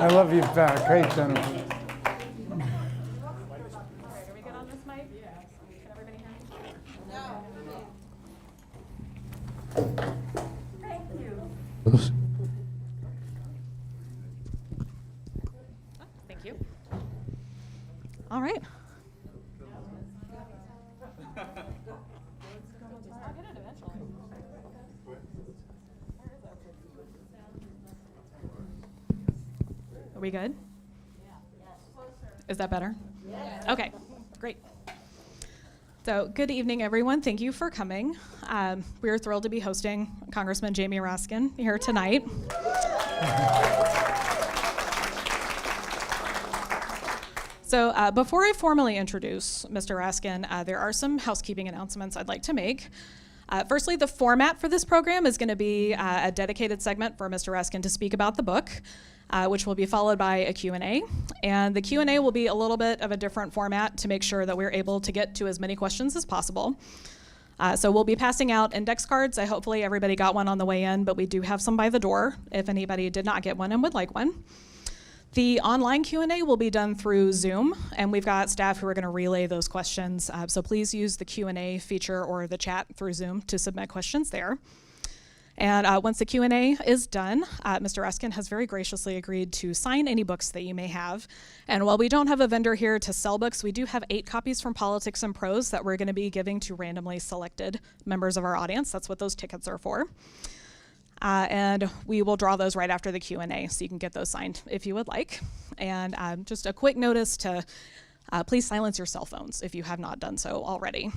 I love you back. Hey, Jennifer. Are we good on this mic? Yes. Can everybody hear me? No. Thank you. Thank you. All right. Are we good? Is that better? Yes. Okay, great. So good evening, everyone. Thank you for coming. We are thrilled to be hosting Congressman Jamie Raskin here tonight. So before I formally introduce Mr. Raskin, there are some housekeeping announcements I'd like to make. Firstly, the format for this program is going to be a dedicated segment for Mr. Raskin to speak about the book, which will be followed by a Q&A. And the Q&A will be a little bit of a different format to make sure that we're able to get to as many questions as possible. So we'll be passing out index cards. Hopefully everybody got one on the way in, but we do have some by the door if anybody did not get one and would like one. The online Q&A will be done through Zoom, and we've got staff who are going to relay those questions. So please use the Q&A feature or the chat through Zoom to submit questions there. And once the Q&A is done, Mr. Raskin has very graciously agreed to sign any books that you may have. And while we don't have a vendor here to sell books, we do have 8 copies from Politics and Prose that we're going to be giving to randomly selected members of our audience. That's what those tickets are for. And we will draw those right after the Q&A, so you can get those signed if you would like. And just a quick notice to please silence your cell phones if you have not done so already.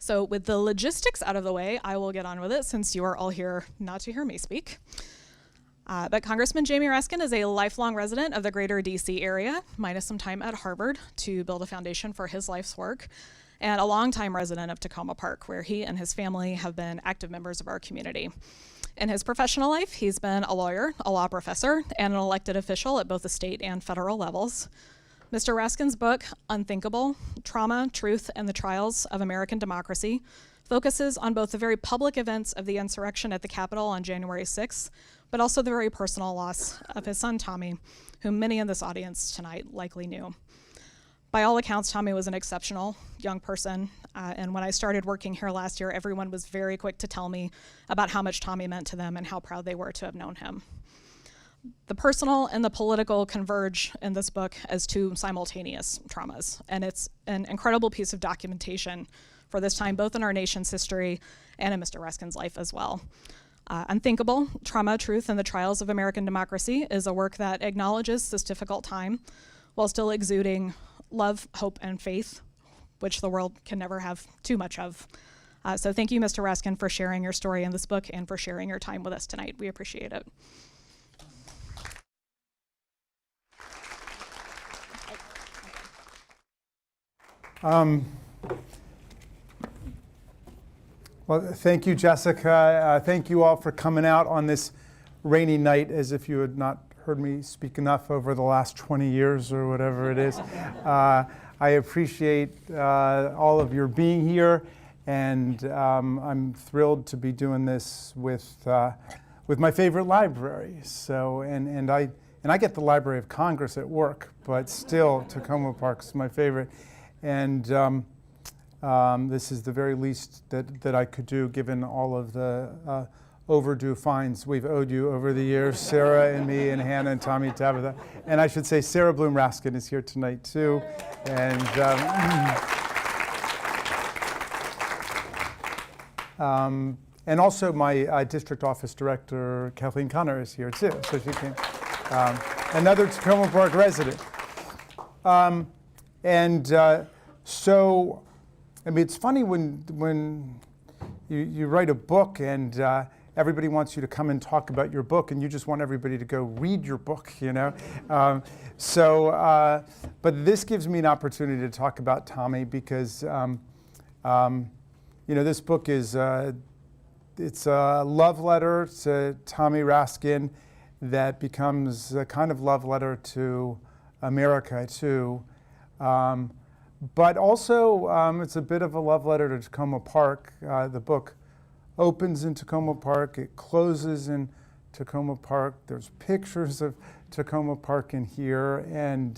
So with the logistics out of the way, I will get on with it since you are all here not to hear me speak. But Congressman Jamie Raskin is a lifelong resident of the greater DC area, minus some time at Harvard to build a foundation for his life's work, and a longtime resident of Tacoma Park, where he and his family have been active members of our community. In his professional life, he's been a lawyer, a law professor, and an elected official at both the state and federal levels. Mr. Raskin's book, Unthinkable: Trauma, Truth, and the Trials of American Democracy, focuses on both the very public events of the insurrection at the Capitol on January 6th, but also the very personal loss of his son, Tommy, whom many in this audience tonight likely knew. By all accounts, Tommy was an exceptional young person, and when I started working here last year, everyone was very quick to tell me about how much Tommy meant to them and how proud they were to have known him. The personal and the political converge in this book as 2 simultaneous traumas, and it's an incredible piece of documentation for this time, both in our nation's history and in Mr. Raskin's life as well. Unthinkable: Trauma, Truth, and the Trials of American Democracy is a work that acknowledges this difficult time while still exuding love, hope, and faith, which the world can never have too much of. So thank you, Mr. Raskin, for sharing your story in this book and for sharing your time with us tonight. We appreciate it. Well, thank you, Jessica. Thank you all for coming out on this rainy night, as if you had not heard me speak enough over the last 20 years or whatever it is. I appreciate all of your being here, and I'm thrilled to be doing this with my favorite library. So, and I get the Library of Congress at work, but still Tacoma Park's my favorite. And this is the very least that I could do, given all of the overdue fines we've owed you over the years, Sarah and me and Hannah and Tommy, Tabitha. And I should say Sarah Bloom Raskin is here tonight too. And also my district office director, Kathleen Connor, is here too. So she came, another Tacoma Park resident. So, I mean, it's funny when you write a book and everybody wants you to come and talk about your book, and you just want everybody to go read your book, you know? But this gives me an opportunity to talk about Tommy because, you know, this book is, it's a love letter to Tommy Raskin that becomes a kind of love letter to America, too. But also, it's a bit of a love letter to Tacoma Park. The book opens in Tacoma Park, it closes in Tacoma Park. There's pictures of Tacoma Park in here, and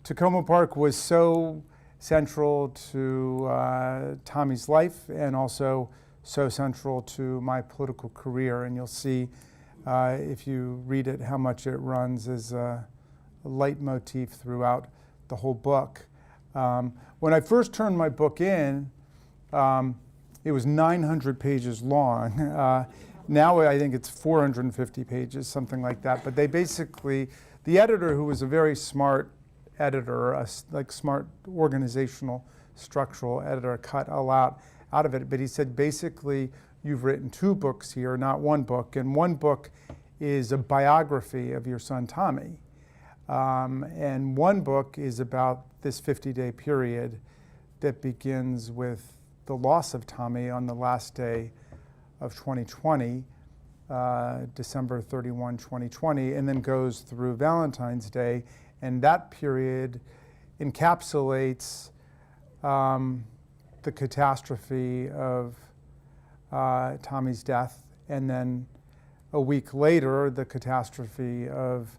Tacoma Park was so central to Tommy's life and also so central to my political career. And you'll see if you read it how much it runs as a leitmotif throughout the whole book. When I first turned my book in, it was 900 pages long. Now I think it's 450 pages, something like that. But they basically, the editor, who was a very smart editor, like smart organizational structural editor, cut a lot out of it. But he said, basically, you've written 2 books here, not 1 book. And 1 book is a biography of your son, Tommy. And 1 book is about this 50-day period that begins with the loss of Tommy on the last day of 2020, December 31, 2020, and then goes through Valentine's Day. And that period encapsulates the catastrophe of Tommy's death, and then a week later, the catastrophe of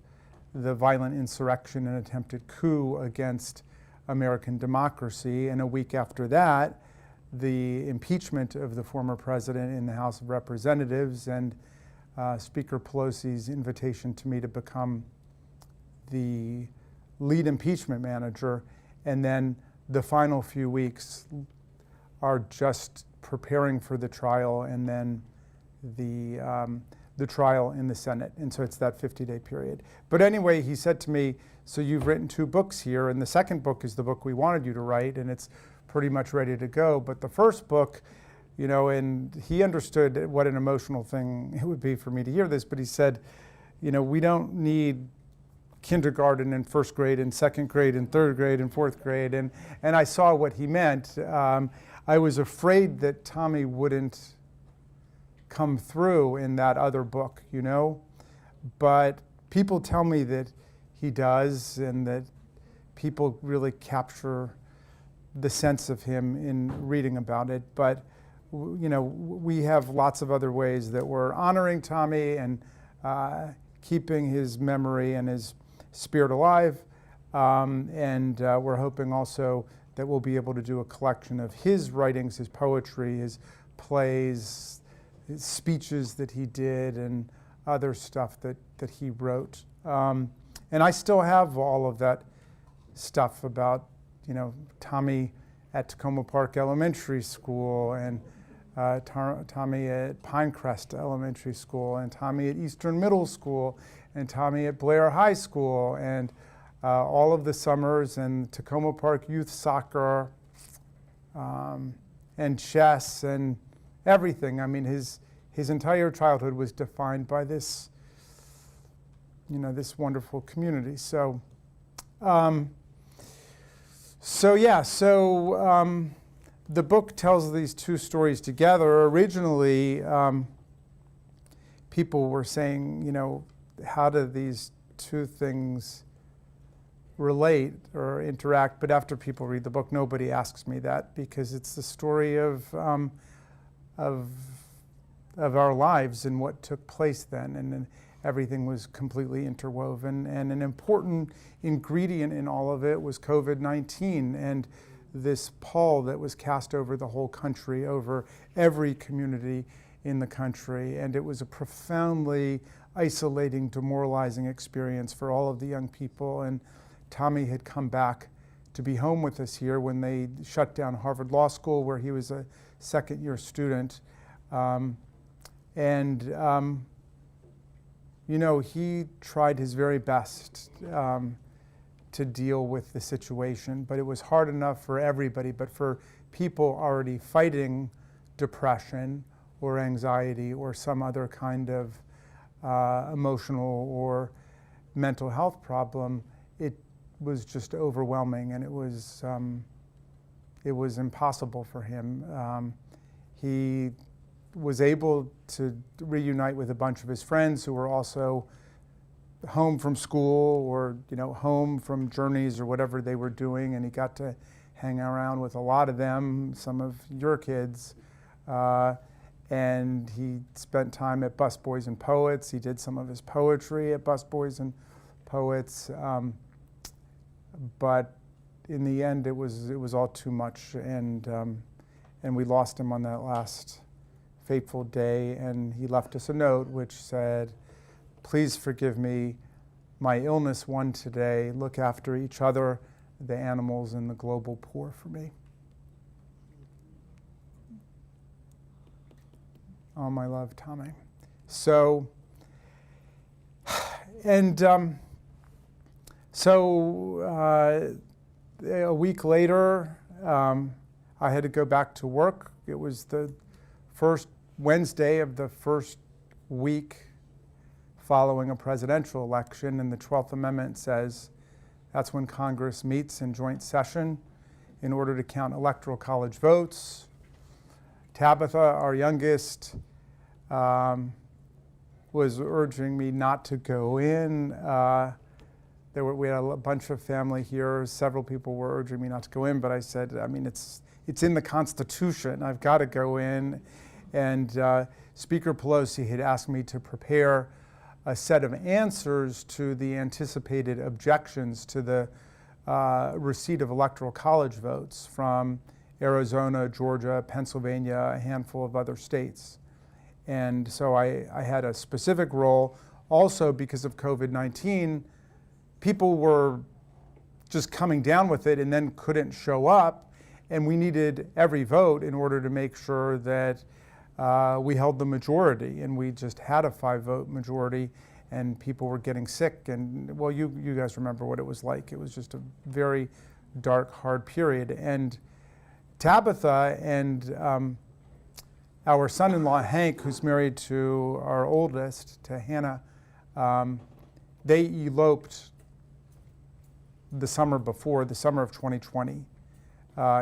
the violent insurrection and attempted coup against American democracy, and a week after that, the impeachment of the former president in the House of Representatives, and Speaker Pelosi's invitation to me to become the lead impeachment manager. And then the final few weeks are just preparing for the trial, and then the trial in the Senate. And so it's that 50-day period. But anyway, he said to me, so you've written 2 books here, and the second book is the book we wanted you to write, and it's pretty much ready to go. But the first book, you know, and he understood what an emotional thing it would be for me to hear this, but he said, you know, we don't need kindergarten and first grade and second grade and third grade and fourth grade. And I saw what he meant. I was afraid that Tommy wouldn't come through in that other book, you know, but people tell me that he does, and that people really capture the sense of him in reading about it. But you know, we have lots of other ways that we're honoring Tommy and keeping his memory and his spirit alive, and we're hoping also that we'll be able to do a collection of his writings, his poetry, his plays, his speeches that he did, and other stuff that he wrote. And I still have all of that stuff about, you know, Tommy at Tacoma Park Elementary School, and Tommy at Pinecrest Elementary School, and Tommy at Eastern Middle School, and Tommy at Blair High School, and all of the summers, and Tacoma Park Youth Soccer, and chess, and everything. I mean, his entire childhood was defined by this, you know, this wonderful community. So, the book tells these 2 stories together. Originally, people were saying, you know, how do these 2 things relate or interact? But after people read the book, nobody asks me that, because it's the story of our lives and what took place then, and everything was completely interwoven. And an important ingredient in all of it was COVID-19 and this pall that was cast over the whole country, over every community in the country. And it was a profoundly isolating, demoralizing experience for all of the young people. And Tommy had come back to be home with us here when they shut down Harvard Law School, where he was a second-year student. You know, he tried his very best to deal with the situation, but it was hard enough for everybody. But for people already fighting depression or anxiety or some other kind of emotional or mental health problem, it was just overwhelming, and it was impossible for him. He was able to reunite with a bunch of his friends who were also home from school, or, you know, home from journeys or whatever they were doing, and he got to hang around with a lot of them, some of your kids, and he spent time at Busboys and Poets. He did some of his poetry at Busboys and Poets, but in the end, it was all too much, and we lost him on that last fateful day. And he left us a note which said, "Please forgive me. My illness won today. Look after each other, the animals, and the global poor for me." All my love, Tommy. So, and a week later, I had to go back to work. It was the first Wednesday of the first week following a presidential election, and the 12th Amendment says that's when Congress meets in joint session in order to count electoral college votes. Tabitha, our youngest, was urging me not to go in. We had a bunch of family here. Several people were urging me not to go in, but I said, I mean, it's in the Constitution. I've got to go in. And Speaker Pelosi had asked me to prepare a set of answers to the anticipated objections to the receipt of electoral college votes from Arizona, Georgia, Pennsylvania, a handful of other states. And so I had a specific role. Also, because of COVID-19, people were just coming down with it and then couldn't show up. And we needed every vote in order to make sure that we held the majority. And we just had a 5-vote majority, and people were getting sick. And well, you guys remember what it was like. It was just a very dark, hard period. And Tabitha and our son-in-law, Hank, who's married to our oldest, to Hannah, they eloped the summer before, the summer of 2020,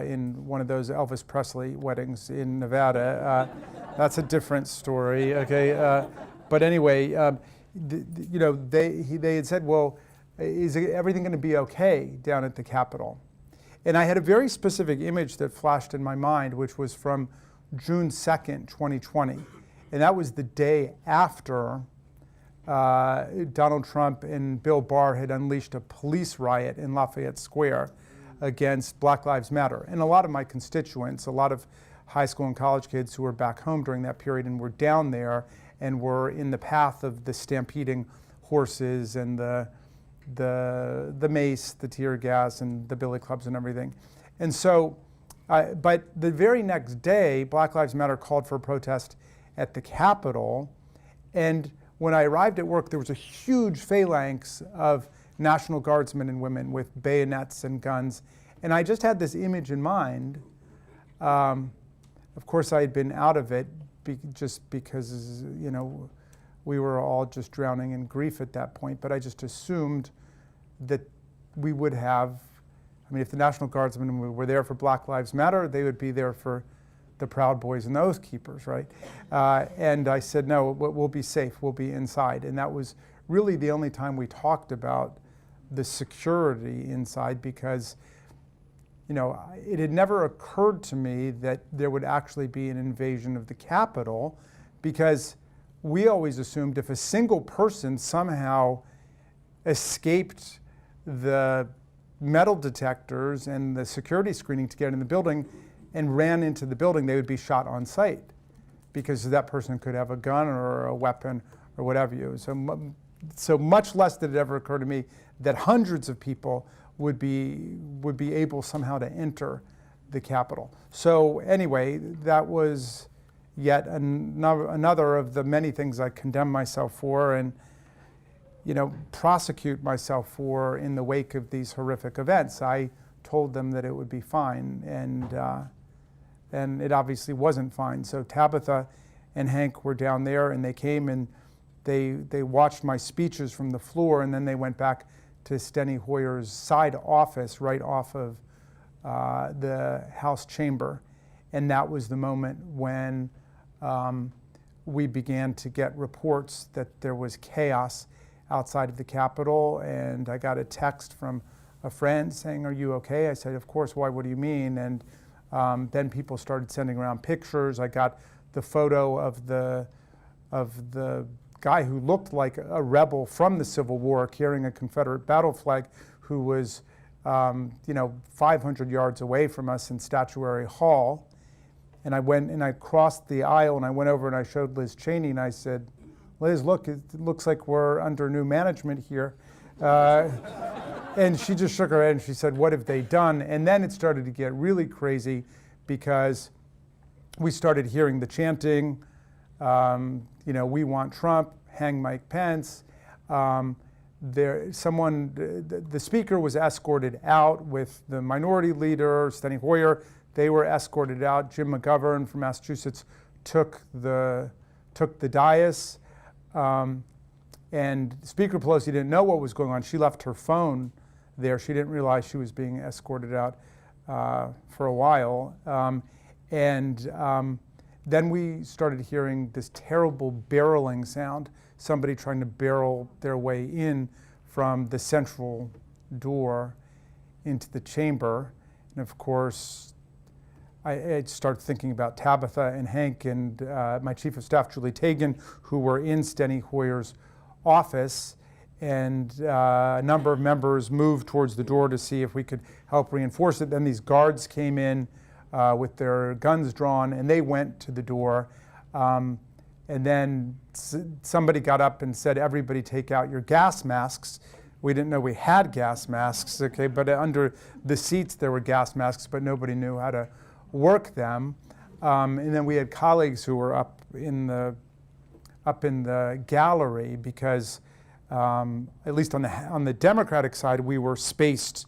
in one of those Elvis Presley weddings in Nevada. That's a different story, okay? But anyway, they had said, well, is everything going to be okay down at the Capitol? And I had a very specific image that flashed in my mind, which was from June 2nd, 2020. And that was the day after Donald Trump and Bill Barr had unleashed a police riot in Lafayette Square against Black Lives Matter. And a lot of my constituents, a lot of high school and college kids who were back home during that period and were down there and were in the path of the stampeding horses and the mace, the tear gas, and the billy clubs and everything. And so, but the very next day, Black Lives Matter called for a protest at the Capitol. And when I arrived at work, there was a huge phalanx of National Guardsmen and women with bayonets and guns. And I just had this image in mind. Of course, I had been out of it just because, we were all just drowning in grief at that point. But I just assumed that we would have, if the National Guardsmen were there for Black Lives Matter, they would be there for the Proud Boys and the Oath Keepers, right? And I said, no, we'll be safe, we'll be inside. And that was really the only time we talked about the security inside, because it had never occurred to me that there would actually be an invasion of the Capitol, because we always assumed if a single person somehow escaped the metal detectors and the security screening to get in the building and ran into the building, they would be shot on sight, because that person could have a gun or a weapon or whatever. So much less did it ever occur to me that hundreds of people would be able somehow to enter the Capitol. So anyway, that was yet another of the many things I condemn myself for and prosecute myself for in the wake of these horrific events. I told them that it would be fine, and it obviously wasn't fine. So Tabitha and Hank were down there, and they came and they watched my speeches from the floor, and then they went back to Steny Hoyer's side office right off of the House chamber. And that was the moment when we began to get reports that there was chaos outside of the Capitol. And I got a text from a friend saying, "Are you okay?" I said, "Of course, why, what do you mean?" And then people started sending around pictures. I got the photo of the guy who looked like a rebel from the Civil War carrying a Confederate battle flag, who was 500 yards away from us in Statuary Hall. And I went and I crossed the aisle and I went over and I showed Liz Cheney and I said, Liz, look, it looks like we're under new management here. And she just shook her head and she said, what have they done? And then it started to get really crazy because we started hearing the chanting, we want Trump, hang Mike Pence. The speaker was escorted out with the minority leader, Steny Hoyer. They were escorted out. Jim McGovern from Massachusetts took the dais. And Speaker Pelosi didn't know what was going on. She left her phone there. She didn't realize she was being escorted out for a while. Then we started hearing this terrible barreling sound, somebody trying to barrel their way in from the central door into the chamber. And of course, I started thinking about Tabitha and Hank and my chief of staff, Julie Tagan, who were in Steny Hoyer's office. And a number of members moved towards the door to see if we could help reinforce it. Then these guards came in with their guns drawn, and they went to the door. And then somebody got up and said, everybody take out your gas masks. We didn't know we had gas masks, okay, but under the seats there were gas masks, but nobody knew how to work them. And then we had colleagues who were up in the gallery because at least on the Democratic side, we were spaced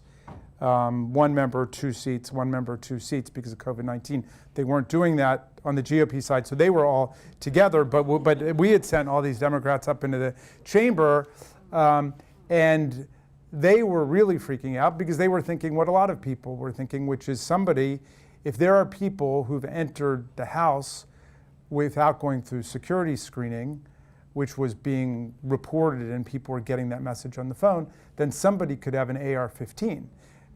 one member, two seats, one member, two seats because of COVID-19. They weren't doing that on the GOP side, so they were all together, but we had sent all these Democrats up into the chamber, and they were really freaking out because they were thinking what a lot of people were thinking, which is if there are people who've entered the House without going through security screening, which was being reported and people were getting that message on the phone, then somebody could have an AR-15,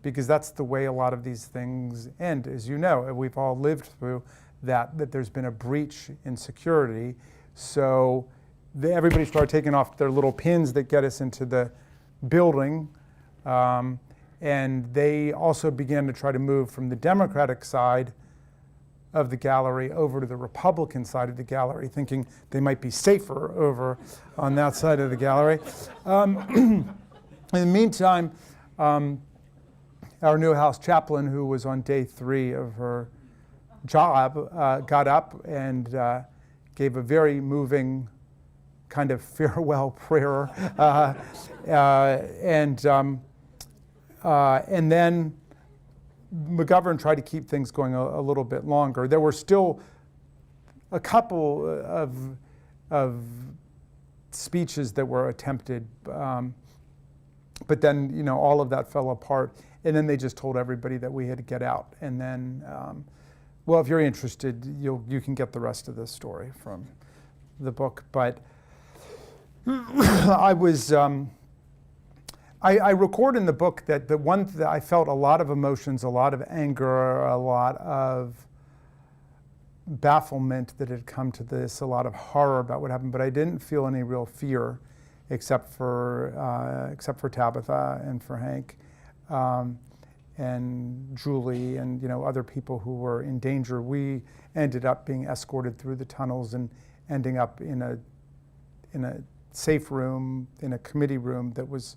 because that's the way a lot of these things end. As you know, we've all lived through that there's been a breach in security. So everybody started taking off their little pins that get us into the building. And they also began to try to move from the Democratic side of the gallery over to the Republican side of the gallery, thinking they might be safer over on that side of the gallery. In the meantime, our new House chaplain, who was on day 3 of her job, got up and gave a very moving kind of farewell prayer. And then McGovern tried to keep things going a little bit longer. There were still a couple of speeches that were attempted, but then all of that fell apart. And then they just told everybody that we had to get out. And then, well, if you're interested, you can get the rest of the story from the book. But I was. I record in the book that the one that I felt a lot of emotions, a lot of anger, a lot of bafflement that had come to this, a lot of horror about what happened, but I didn't feel any real fear, except for Tabitha and for Hank, and Julie and other people who were in danger. We ended up being escorted through the tunnels and ending up in a safe room, in a committee room that was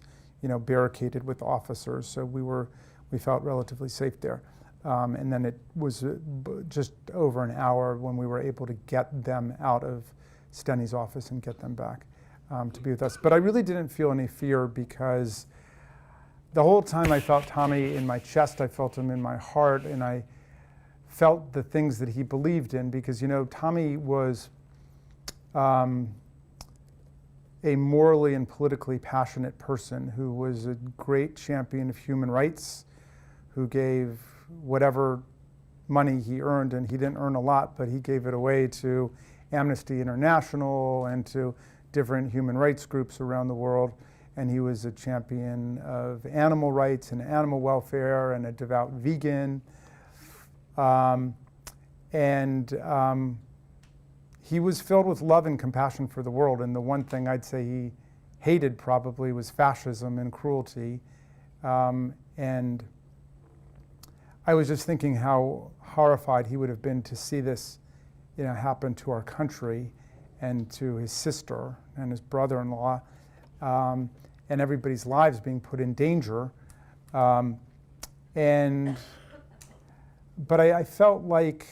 barricaded with officers, so we felt relatively safe there. And then it was just over an hour when we were able to get them out of Steny's office and get them back to be with us. But I really didn't feel any fear because the whole time I felt Tommy in my chest, I felt him in my heart, and I felt the things that he believed in, because Tommy was a morally and politically passionate person who was a great champion of human rights, who gave whatever money he earned, and he didn't earn a lot, but he gave it away to Amnesty International and to different human rights groups around the world. And he was a champion of animal rights and animal welfare and a devout vegan. he was filled with love and compassion for the world, and the one thing I'd say he hated probably was fascism and cruelty. And I was just thinking how horrified he would have been to see this, happen to our country and to his sister and his brother-in-law, and everybody's lives being put in danger. But I felt like,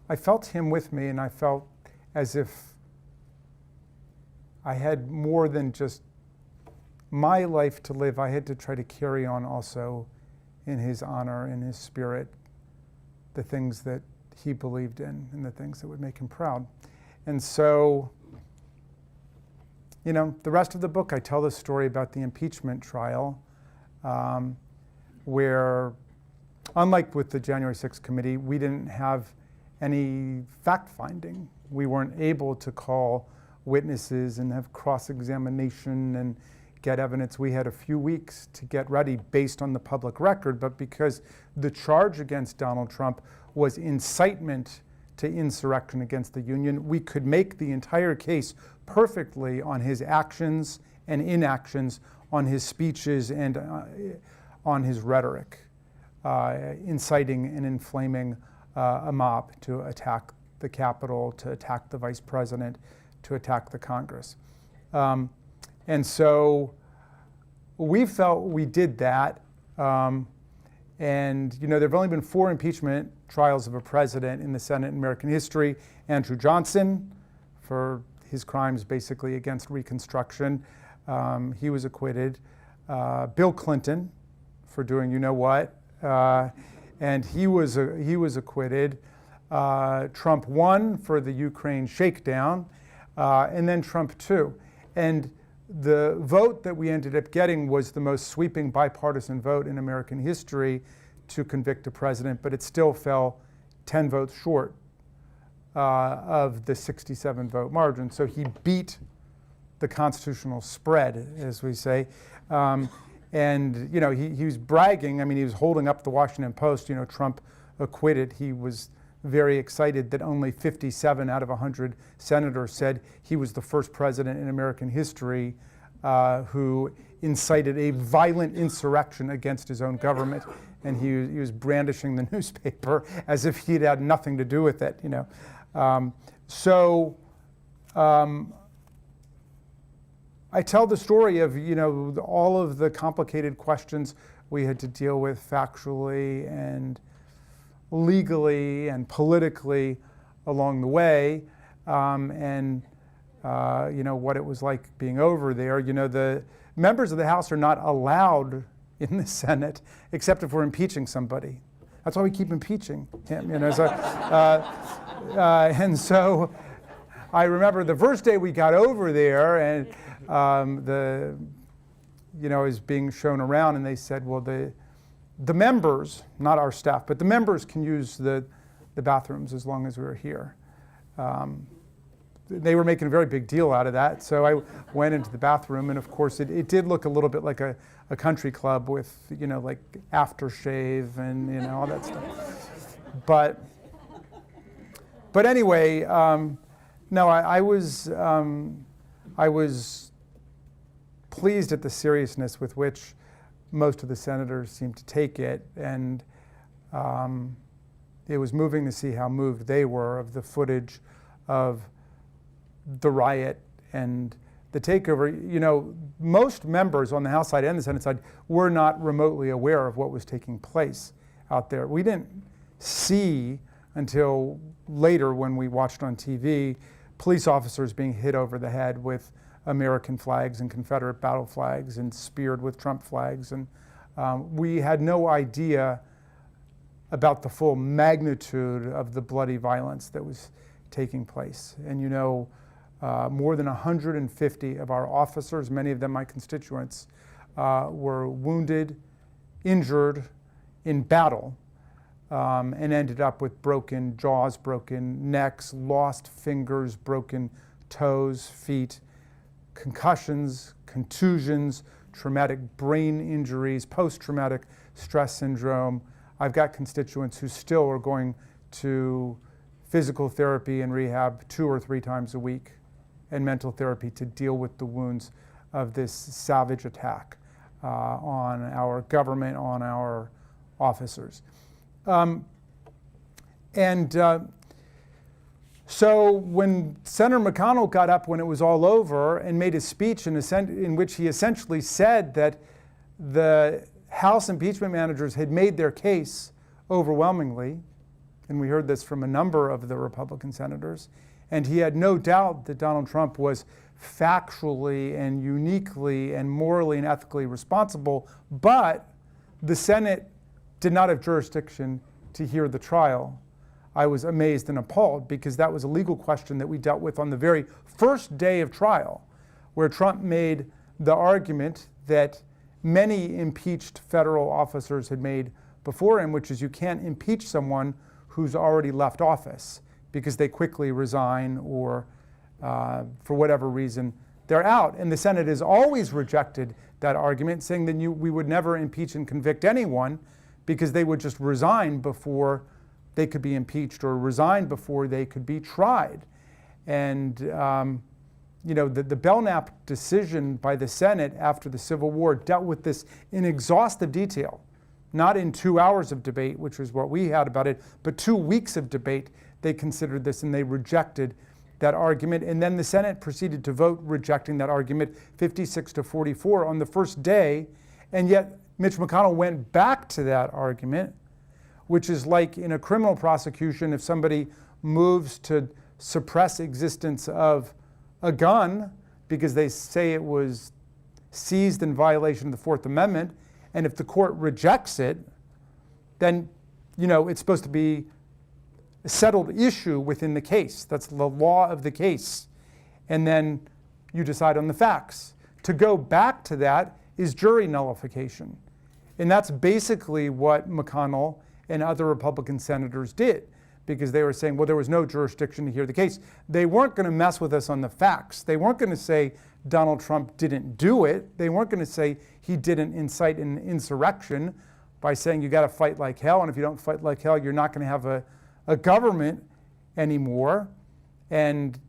I felt him with me, and I felt as if I had more than just my life to live. I had to try to carry on also in his honor, in his spirit, the things that he believed in and the things that would make him proud. And so, the rest of the book, I tell the story about the impeachment trial, where, unlike with the January 6th committee, we didn't have any fact-finding. We weren't able to call witnesses and have cross-examination and get evidence. We had a few weeks to get ready based on the public record, but because the charge against Donald Trump was incitement to insurrection against the Union, we could make the entire case perfectly on his actions and inactions, on his speeches and on his rhetoric, inciting and inflaming a mob to attack the Capitol, to attack the Vice President, to attack the Congress. And so we felt we did that. And, there have only been 4 impeachment trials of a president in the Senate in American history. Andrew Johnson, for his crimes basically against Reconstruction, he was acquitted. Bill Clinton, for doing you-know-what, and he was acquitted. Trump won for the Ukraine shakedown, and then Trump too. And the vote that we ended up getting was the most sweeping bipartisan vote in American history to convict a president, but it still fell 10 votes short of the 67 vote margin. So he beat the constitutional spread, as we say. And he was bragging. I mean, he was holding up the Washington Post, Trump acquitted. He was very excited that only 57 out of 100 senators said he was the first president in American history who incited a violent insurrection against his own government. And he was brandishing the newspaper as if he'd had nothing to do with it, I tell the story of, all of the complicated questions we had to deal with factually and legally and politically along the way, and what it was like being over there. The members of the House are not allowed in the Senate except if we're impeaching somebody. That's why we keep impeaching him. And so I remember the first day we got over there, and is being shown around, and they said, well, the members, not our staff, but the members can use the bathrooms as long as we were here. They were making a very big deal out of that, so I went into the bathroom, and of course it did look a little bit like a country club with, like aftershave and, all that stuff. But anyway, no, I was pleased at the seriousness with which most of the senators seemed to take it, and it was moving to see how moved they were of the footage of the riot and the takeover. Most members on the House side and the Senate side were not remotely aware of what was taking place out there. We didn't see until later, when we watched on TV, police officers being hit over the head with American flags and Confederate battle flags and speared with Trump flags. And we had no idea about the full magnitude of the bloody violence that was taking place. And more than 150 of our officers, many of them my constituents, were wounded, injured in battle, and ended up with broken jaws, broken necks, lost fingers, broken toes, feet, concussions, contusions, traumatic brain injuries, post-traumatic stress syndrome. I've got constituents who still are going to physical therapy and rehab 2 or 3 times a week, and mental therapy to deal with the wounds of this savage attack on our government, on our officers. So when Senator McConnell got up when it was all over and made a speech in which he essentially said that the House impeachment managers had made their case overwhelmingly, and we heard this from a number of the Republican senators, and he had no doubt that Donald Trump was factually and uniquely and morally and ethically responsible, but the Senate did not have jurisdiction to hear the trial. I was amazed and appalled because that was a legal question that we dealt with on the very first day of trial, where Trump made the argument that many impeached federal officers had made before him, which is you can't impeach someone who's already left office because they quickly resign or for whatever reason they're out. And the Senate has always rejected that argument, saying that we would never impeach and convict anyone because they would just resign before they could be impeached or resign before they could be tried. And the Belknap decision by the Senate after the Civil War dealt with this in exhaustive detail, not in 2 hours of debate, which was what we had about it, but 2 weeks of debate. They considered this and they rejected that argument. And then the Senate proceeded to vote rejecting that argument 56-44 on the first day. And yet Mitch McConnell went back to that argument, which is like in a criminal prosecution, if somebody moves to suppress existence of a gun because they say it was seized in violation of the Fourth Amendment, and if the court rejects it, then it's supposed to be a settled issue within the case. That's the law of the case. And then you decide on the facts. To go back to that is jury nullification. And that's basically what McConnell and other Republican senators did, because they were saying, well, there was no jurisdiction to hear the case. They weren't going to mess with us on the facts. They weren't going to say Donald Trump didn't do it. They weren't going to say he didn't incite an insurrection by saying you got to fight like hell, and if you don't fight like hell, you're not going to have a government anymore. And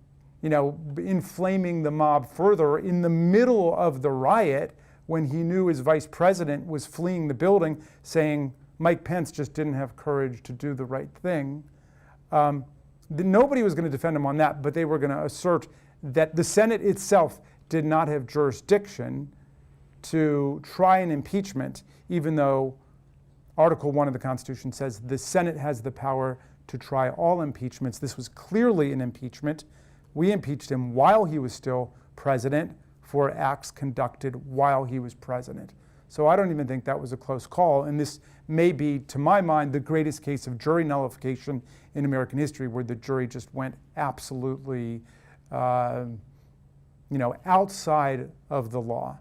inflaming the mob further in the middle of the riot when he knew his vice president was fleeing the building, saying Mike Pence just didn't have courage to do the right thing. Nobody was going to defend him on that, but they were going to assert that the Senate itself did not have jurisdiction to try an impeachment, even though Article 1 of the Constitution says the Senate has the power to try all impeachments. This was clearly an impeachment. We impeached him while he was still president for acts conducted while he was president. So I don't even think that was a close call. And this may be, to my mind, the greatest case of jury nullification in American history, where the jury just went absolutely, outside of the law.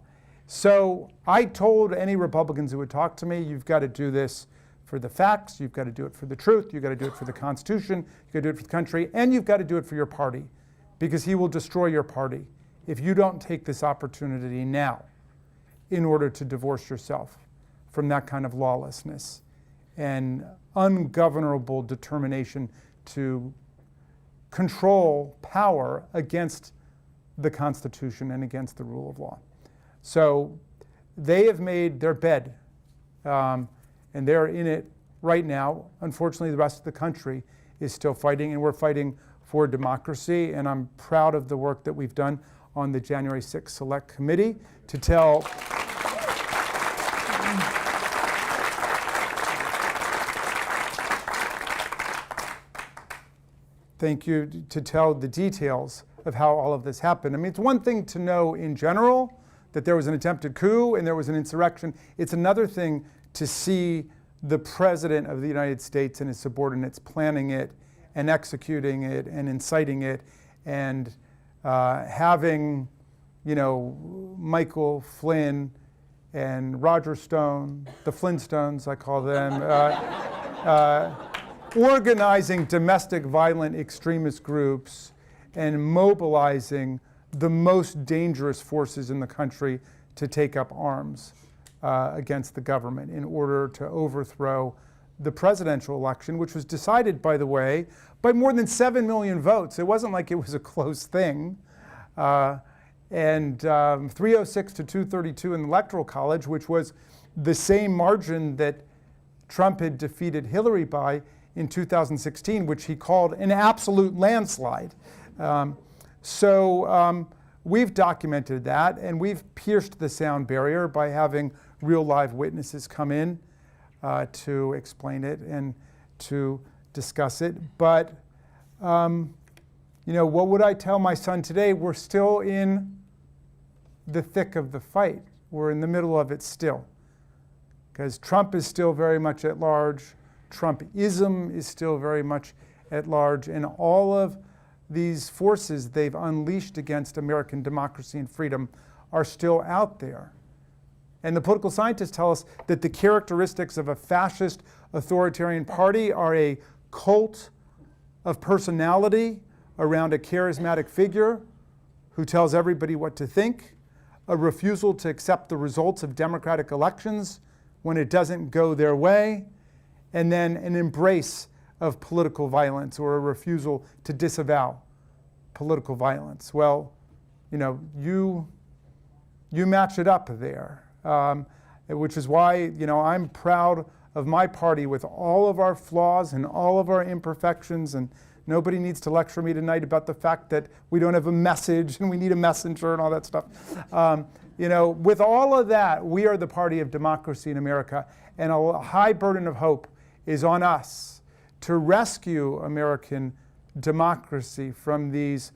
So I told any Republicans who would talk to me, you've got to do this for the facts, you've got to do it for the truth, you've got to do it for the Constitution, you've got to do it for the country, and you've got to do it for your party, because he will destroy your party if you don't take this opportunity now in order to divorce yourself from that kind of lawlessness and ungovernable determination to control power against the Constitution and against the rule of law. So they have made their bed, and they're in it right now. Unfortunately, the rest of the country is still fighting, and we're fighting for democracy, and I'm proud of the work that we've done on the January 6th Select Committee to tell to tell the details of how all of this happened. I mean, it's one thing to know in general that there was an attempted coup and there was an insurrection. It's another thing to see the President of the United States and his subordinates planning it and executing it and inciting it, and having, Michael Flynn and Roger Stone, the Flintstones, I call them, organizing domestic violent extremist groups and mobilizing the most dangerous forces in the country to take up arms against the government in order to overthrow the presidential election, which was decided, by the way, by more than 7 million votes. It wasn't like it was a close thing. And 306 to 232 in the Electoral College, which was the same margin that Trump had defeated Hillary by in 2016, which he called an absolute landslide. So we've documented that, and we've pierced the sound barrier by having real live witnesses come in to explain it and to discuss it. But you know, what would I tell my son today? We're still in the thick of the fight. We're in the middle of it still. Because Trump is still very much at large. Trumpism is still very much at large. And all of these forces they've unleashed against American democracy and freedom are still out there. And the political scientists tell us that the characteristics of a fascist authoritarian party are a cult of personality around a charismatic figure who tells everybody what to think, a refusal to accept the results of democratic elections when it doesn't go their way, and then an embrace of political violence or a refusal to disavow political violence. Well, you know, you match it up there, which is why, you know, I'm proud of my party with all of our flaws and all of our imperfections, and nobody needs to lecture me tonight about the fact that we don't have a message and we need a messenger and all that stuff. You know, with all of that, we are the party of democracy in America, and a high burden of hope is on us to rescue American democracy from these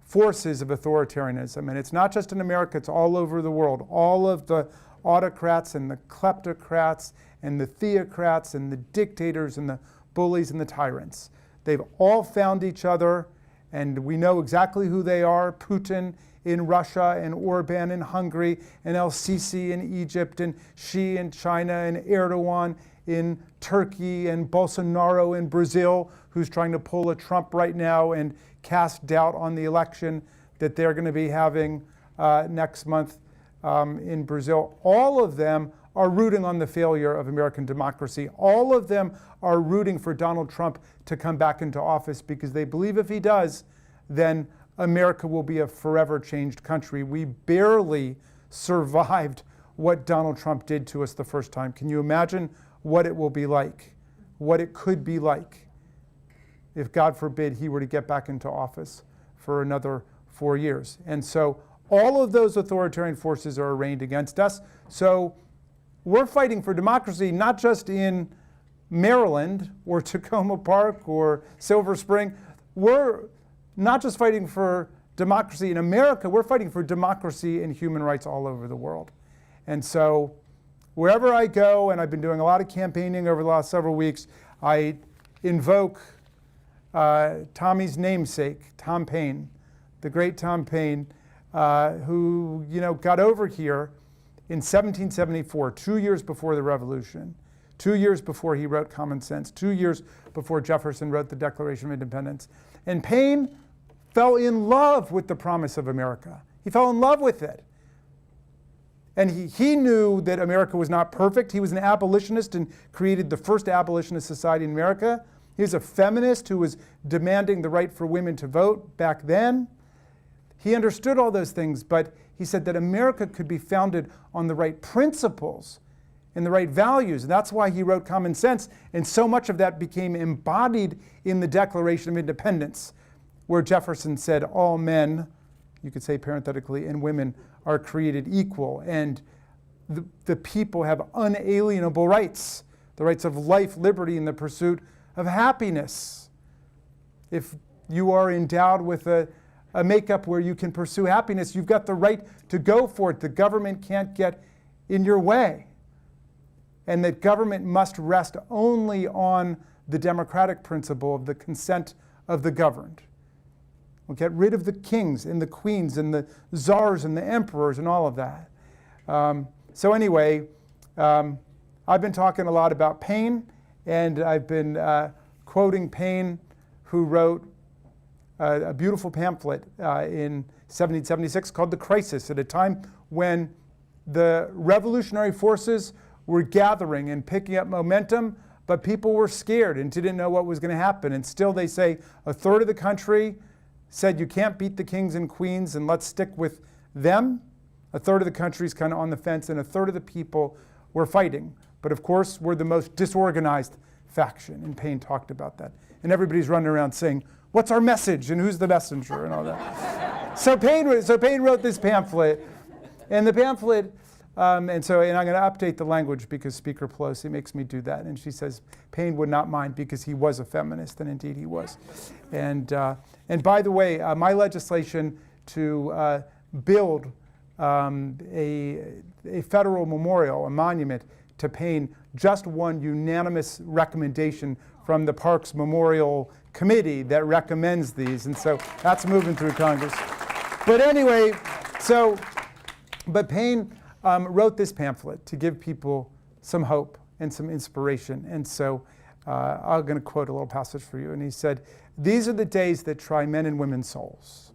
forces of authoritarianism. And it's not just in America, it's all over the world. All of the autocrats and the kleptocrats and the theocrats and the dictators and the bullies and the tyrants. They've all found each other, and we know exactly who they are. Putin in Russia, and Orban in Hungary, and El-Sisi in Egypt, and Xi in China, and Erdogan in Turkey, and Bolsonaro in Brazil, who's trying to pull a Trump right now and cast doubt on the election that they're going to be having next month in Brazil. All of them are rooting on the failure of American democracy. All of them are rooting for Donald Trump to come back into office because they believe if he does, then America will be a forever changed country. We barely survived what Donald Trump did to us the first time. Can you imagine what it will be like, what it could be like if, God forbid, he were to get back into office for another 4 years? And so all of those authoritarian forces are arraigned against us. So we're fighting for democracy, not just in Maryland or Tacoma Park or Silver Spring. We're not just fighting for democracy in America, we're fighting for democracy and human rights all over the world. And so wherever I go, and I've been doing a lot of campaigning over the last several weeks, I invoke Tommy's namesake, Tom Paine, the great Tom Paine, who, you know, got over here in 1774, 2 years before the Revolution, 2 years before he wrote Common Sense, 2 years before Jefferson wrote the Declaration of Independence. And Paine fell in love with the promise of America. He fell in love with it. And he knew that America was not perfect. He was an abolitionist and created the first abolitionist society in America. He was a feminist who was demanding the right for women to vote back then. He understood all those things, but he said that America could be founded on the right principles and the right values. And that's why he wrote Common Sense. And so much of that became embodied in the Declaration of Independence, where Jefferson said all men, you could say parenthetically, and women are created equal. And the people have unalienable rights, the rights of life, liberty, and the pursuit of happiness. If you are endowed with a makeup where you can pursue happiness, you've got the right to go for it. The government can't get in your way. And that government must rest only on the democratic principle of the consent of the governed. We'll get rid of the kings and the queens and the czars and the emperors and all of that. So anyway, I've been talking a lot about Paine, and I've been quoting Paine, who wrote a beautiful pamphlet in 1776 called The Crisis, at a time when the revolutionary forces were gathering and picking up momentum but people were scared and didn't know what was going to happen. And still they say a third of the country said you can't beat the kings and queens and let's stick with them. A third of the country's kind of on the fence, and a third of the people were fighting. But of course, we're the most disorganized faction, and Paine talked about that. And everybody's running around saying, what's our message and who's the messenger and all that. So Paine wrote this pamphlet, and the pamphlet, and I'm going to update the language because Speaker Pelosi makes me do that. And she says Paine would not mind because he was a feminist, and indeed he was. And by the way, my legislation to build a federal memorial, a monument to Paine, just won unanimous recommendation from the Parks Memorial Committee that recommends these. And so that's moving through Congress. But anyway, but Paine wrote this pamphlet to give people some hope and some inspiration. And so I'm going to quote a little passage for you. And he said, "These are the days that try men and women's souls.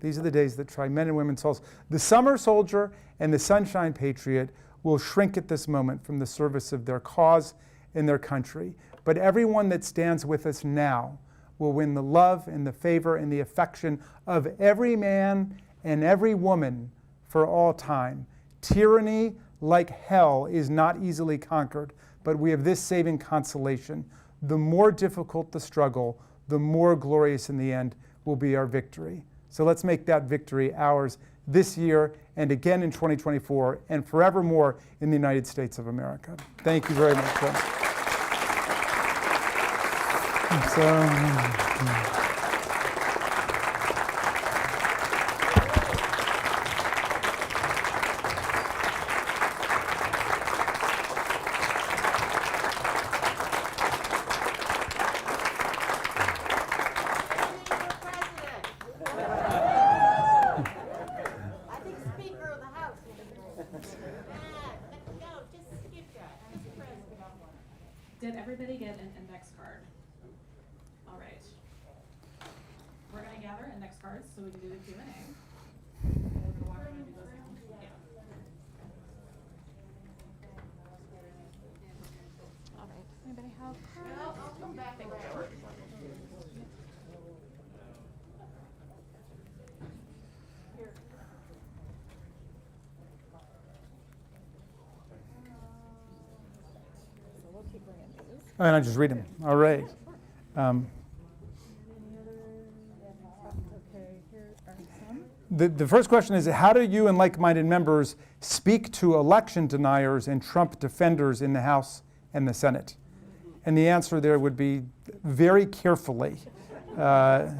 These are the days that try men and women's souls. The summer soldier and the sunshine patriot will shrink at this moment from the service of their cause and their country. But everyone that stands with us now will win the love and the favor and the affection of every man and every woman for all time. Tyranny, like hell, is not easily conquered, but we have this saving consolation. The more difficult the struggle, the more glorious in the end will be our victory." So let's make that victory ours this year and again in 2024 and forevermore in the United States of America. Thank you very much. Did everybody get an index card? All right. We're going to gather index cards so we can do the Q&A. We're going to walk around and do those now. Yeah. All right. Anybody have cards? I'll come back around. And I just read them. All right. The first question is, how do you and like-minded members speak to election deniers and Trump defenders in the House and the Senate? And the answer there would be very carefully. I've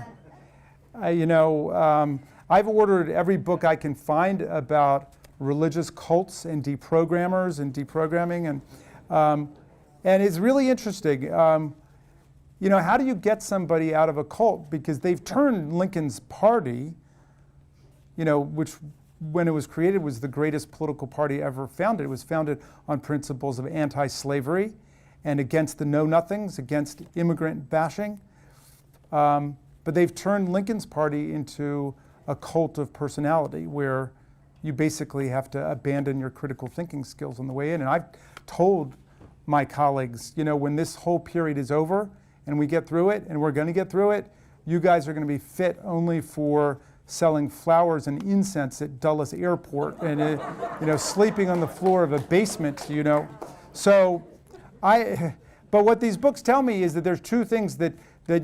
ordered every book I can find about religious cults and deprogrammers and deprogramming, and it's really interesting. How do you get somebody out of a cult? Because they've turned Lincoln's party, which when it was created was the greatest political party ever founded. It was founded on principles of anti-slavery and against the know-nothings, against immigrant bashing. But they've turned Lincoln's party into a cult of personality where you basically have to abandon your critical thinking skills on the way in. And I've told my colleagues, when this whole period is over and we get through it, and we're going to get through it, you guys are going to be fit only for selling flowers and incense at Dulles Airport and sleeping on the floor of a basement, So but what these books tell me is that there's two things that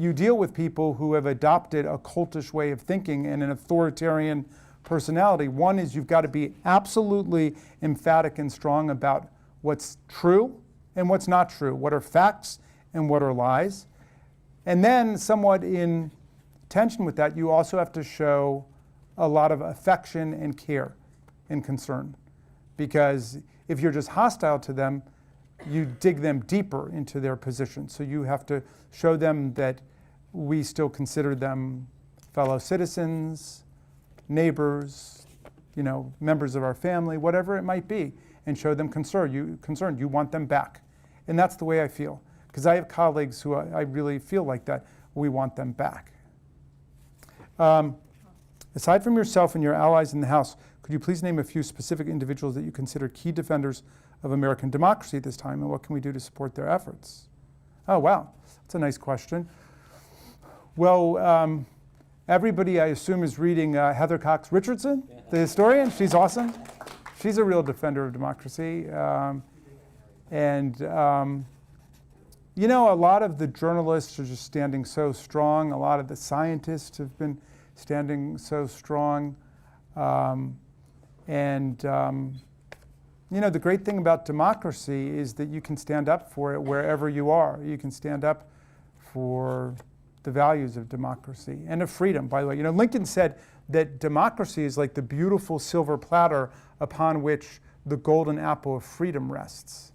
you deal with people who have adopted a cultish way of thinking and an authoritarian personality. One is you've got to be absolutely emphatic and strong about what's true and what's not true, what are facts and what are lies. And then somewhat in tension with that, you also have to show a lot of affection and care and concern. Because if you're just hostile to them, you dig them deeper into their position. So you have to show them that we still consider them fellow citizens, neighbors, members of our family, whatever it might be, and show them concern. You want them back. And that's the way I feel. Because I have colleagues who I really feel like that. We want them back. Aside from yourself and your allies in the House, could you please name a few specific individuals that you consider key defenders of American democracy at this time, and what can we do to support their efforts? Oh, wow. That's a nice question. Well, everybody, I assume, is reading Heather Cox Richardson, the historian. She's awesome. She's a real defender of democracy. You know, a lot of the journalists are just standing so strong. A lot of the scientists have been standing so strong. You know, the great thing about democracy is that you can stand up for it wherever you are. You can stand up for the values of democracy and of freedom, by the way. You know, Lincoln said that democracy is like the beautiful silver platter upon which the golden apple of freedom rests.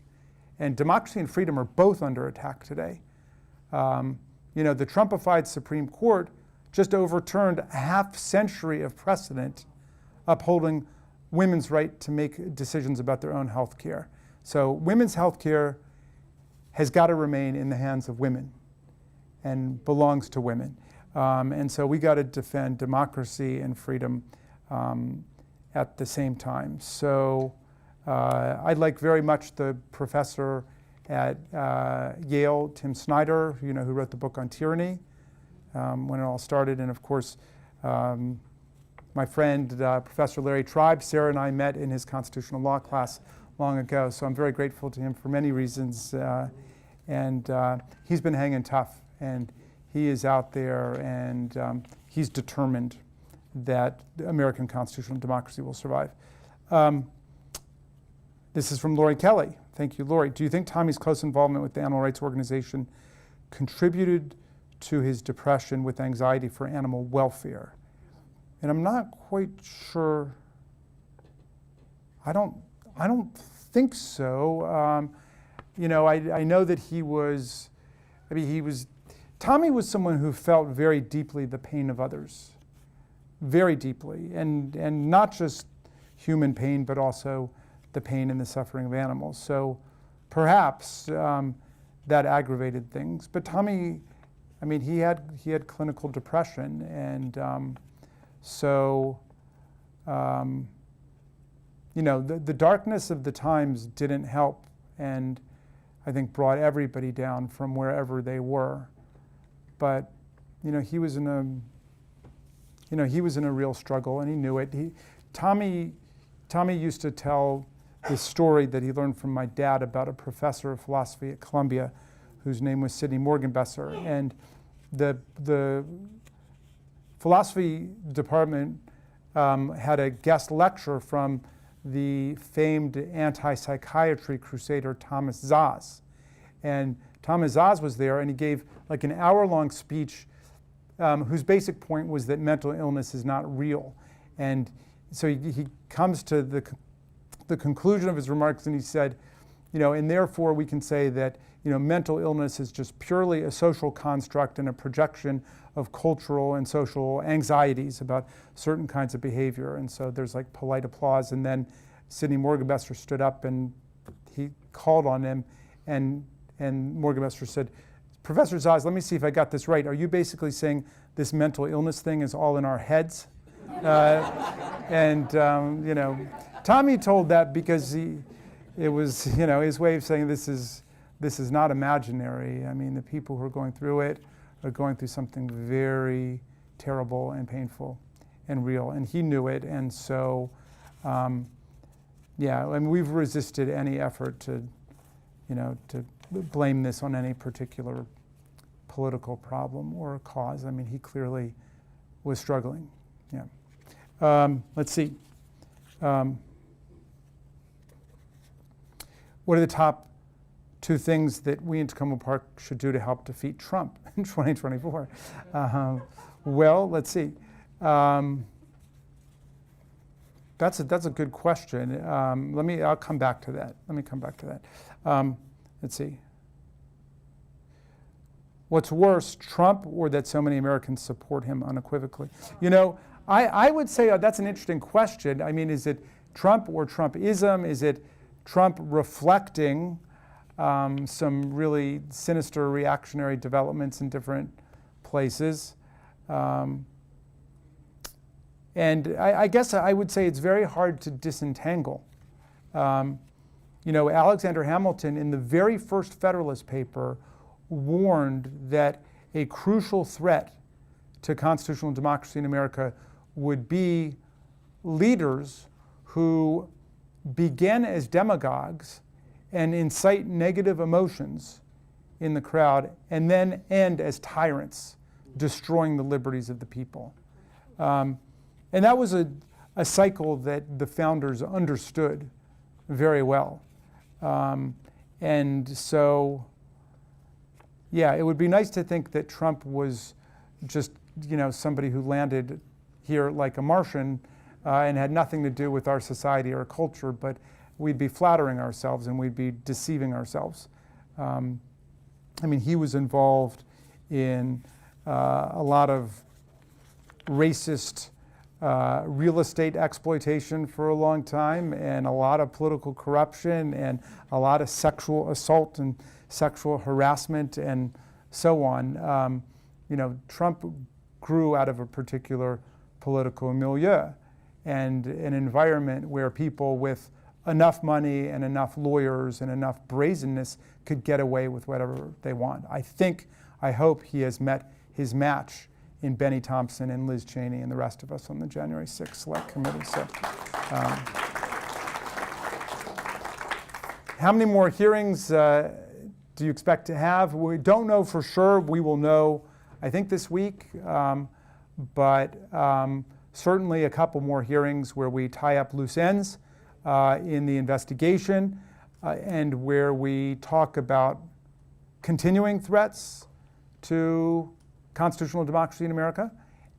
And democracy and freedom are both under attack today. You know, the Trumpified Supreme Court just overturned a half century of precedent upholding women's right to make decisions about their own health care. So women's health care has got to remain in the hands of women and belongs to women. And so we got to defend democracy and freedom at the same time. So I like very much the professor at Yale, Tim Snyder, you know, who wrote the book on tyranny when it all started. And of course, my friend, Professor Larry Tribe, Sarah and I met in his constitutional law class long ago. So I'm very grateful to him for many reasons. He's been hanging tough, and he is out there, and he's determined that American constitutional democracy will survive. This is from Lori Kelly. Thank you, Lori. Do you think Tommy's close involvement with the animal rights organization contributed to his depression with anxiety for animal welfare? And I'm not quite sure. I don't think so. You know, I know that he was, Tommy was someone who felt very deeply the pain of others, very deeply, and not just human pain, but also the pain and the suffering of animals. So perhaps that aggravated things. But Tommy, I mean, he had clinical depression, and you know, the darkness of the times didn't help, and I think brought everybody down from wherever they were. But you know, he was in a real struggle, and he knew it. Tommy used to tell this story that he learned from my dad about a professor of philosophy at Columbia, whose name was Sidney Morgenbesser, and the philosophy department had a guest lecture from the famed anti-psychiatry crusader Thomas Szasz. And Thomas Szasz was there, and he gave like an hour-long speech whose basic point was that mental illness is not real. And so he comes to the conclusion of his remarks, and he said, you know, and therefore we can say that, you know, mental illness is just purely a social construct and a projection of cultural and social anxieties about certain kinds of behavior. And so there's like polite applause, and then Sidney Morgenbesser stood up and he called on him, and Morgenbesser said, Professor Szasz, let me see if I got this right. Are you basically saying this mental illness thing is all in our heads? You know, Tommy told that because it was, you know, his way of saying this is not imaginary. I mean, the people who are going through it are going through something very terrible and painful and real, and he knew it. And so, yeah, I mean, we've resisted any effort to, you know, to blame this on any particular political problem or cause. I mean, he clearly was struggling. Yeah. Let's see. What are the top 2 things that we in Tacoma Park should do to help defeat Trump in 2024? Well, let's see. That's a good question. I'll come back to that. Let me come back to that. Let's see. What's worse, Trump or that so many Americans support him unequivocally? You know, I would say that's an interesting question. I mean, is it Trump or Trumpism? Is it Trump reflecting some really sinister reactionary developments in different places? And I guess I would say it's very hard to disentangle. You know, Alexander Hamilton, in the very first Federalist paper, warned that a crucial threat to constitutional democracy in America would be leaders who begin as demagogues and incite negative emotions in the crowd and then end as tyrants, destroying the liberties of the people. And that was a cycle that the founders understood very well. And so, yeah, it would be nice to think that Trump was just, somebody who landed here like a Martian and had nothing to do with our society or culture, but we'd be flattering ourselves and we'd be deceiving ourselves. He was involved in a lot of racist real estate exploitation for a long time, and a lot of political corruption, and a lot of sexual assault and sexual harassment and so on. Trump grew out of a particular political milieu and an environment where people with enough money and enough lawyers and enough brazenness could get away with whatever they want. I hope he has met his match in Benny Thompson and Liz Cheney and the rest of us on the January 6th Select Committee. So, how many more hearings do you expect to have? We don't know for sure. We will know, I think, this week, but certainly a couple more hearings where we tie up loose ends in the investigation and where we talk about continuing threats to constitutional democracy in America.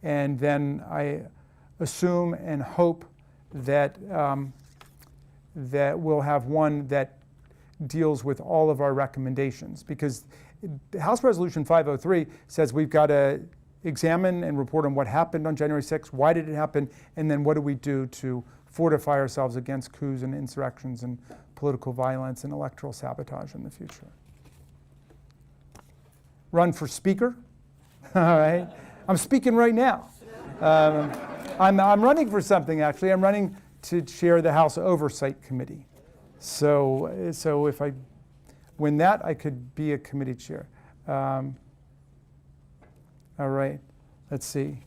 And then I assume and hope that that we'll have one that deals with all of our recommendations, because House Resolution 503 says we've got to examine and report on what happened on January 6th, why did it happen, and then what do we do to fortify ourselves against coups and insurrections and political violence and electoral sabotage in the future. Run for Speaker. All right. I'm speaking right now. I'm running for something, actually. I'm running to chair the House Oversight Committee. So if I win that, I could be a committee chair. All right. Let's see.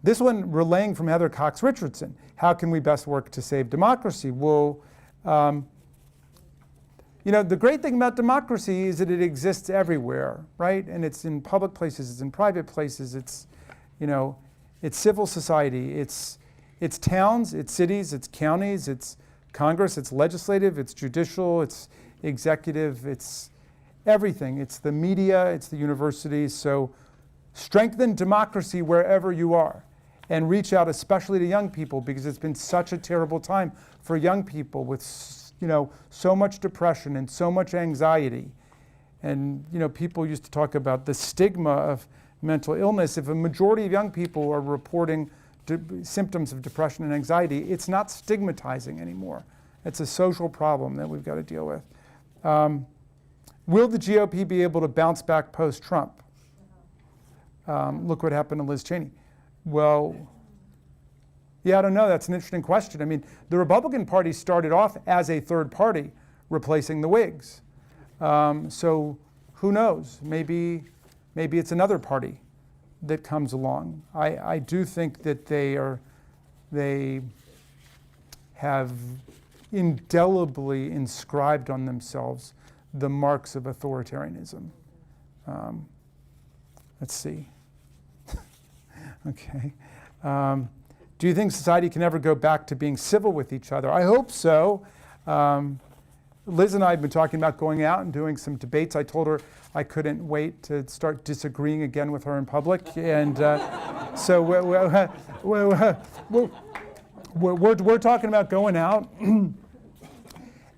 This one, relaying from Heather Cox Richardson. How can we best work to save democracy? Well, the great thing about democracy is that it exists everywhere, right? And it's in public places, it's in private places, it's civil society, it's towns, it's cities, it's counties, it's Congress, it's legislative, it's judicial, it's executive, it's everything. It's the media, it's the universities. So strengthen democracy wherever you are and reach out especially to young people, because it's been such a terrible time for young people with so much depression and so much anxiety. And people used to talk about the stigma of mental illness. If a majority of young people are reporting symptoms of depression and anxiety, it's not stigmatizing anymore. It's a social problem that we've got to deal with. Will the GOP be able to bounce back post-Trump? Look what happened to Liz Cheney. Well, yeah, I don't know. That's an interesting question. The Republican Party started off as a third party replacing the Whigs. So who knows? Maybe it's another party that comes along. I do think that they have indelibly inscribed on themselves the marks of authoritarianism. Let's see. Okay. Do you think society can ever go back to being civil with each other? I hope so. Liz and I have been talking about going out and doing some debates. I told her I couldn't wait to start disagreeing again with her in public. And so we're talking about going out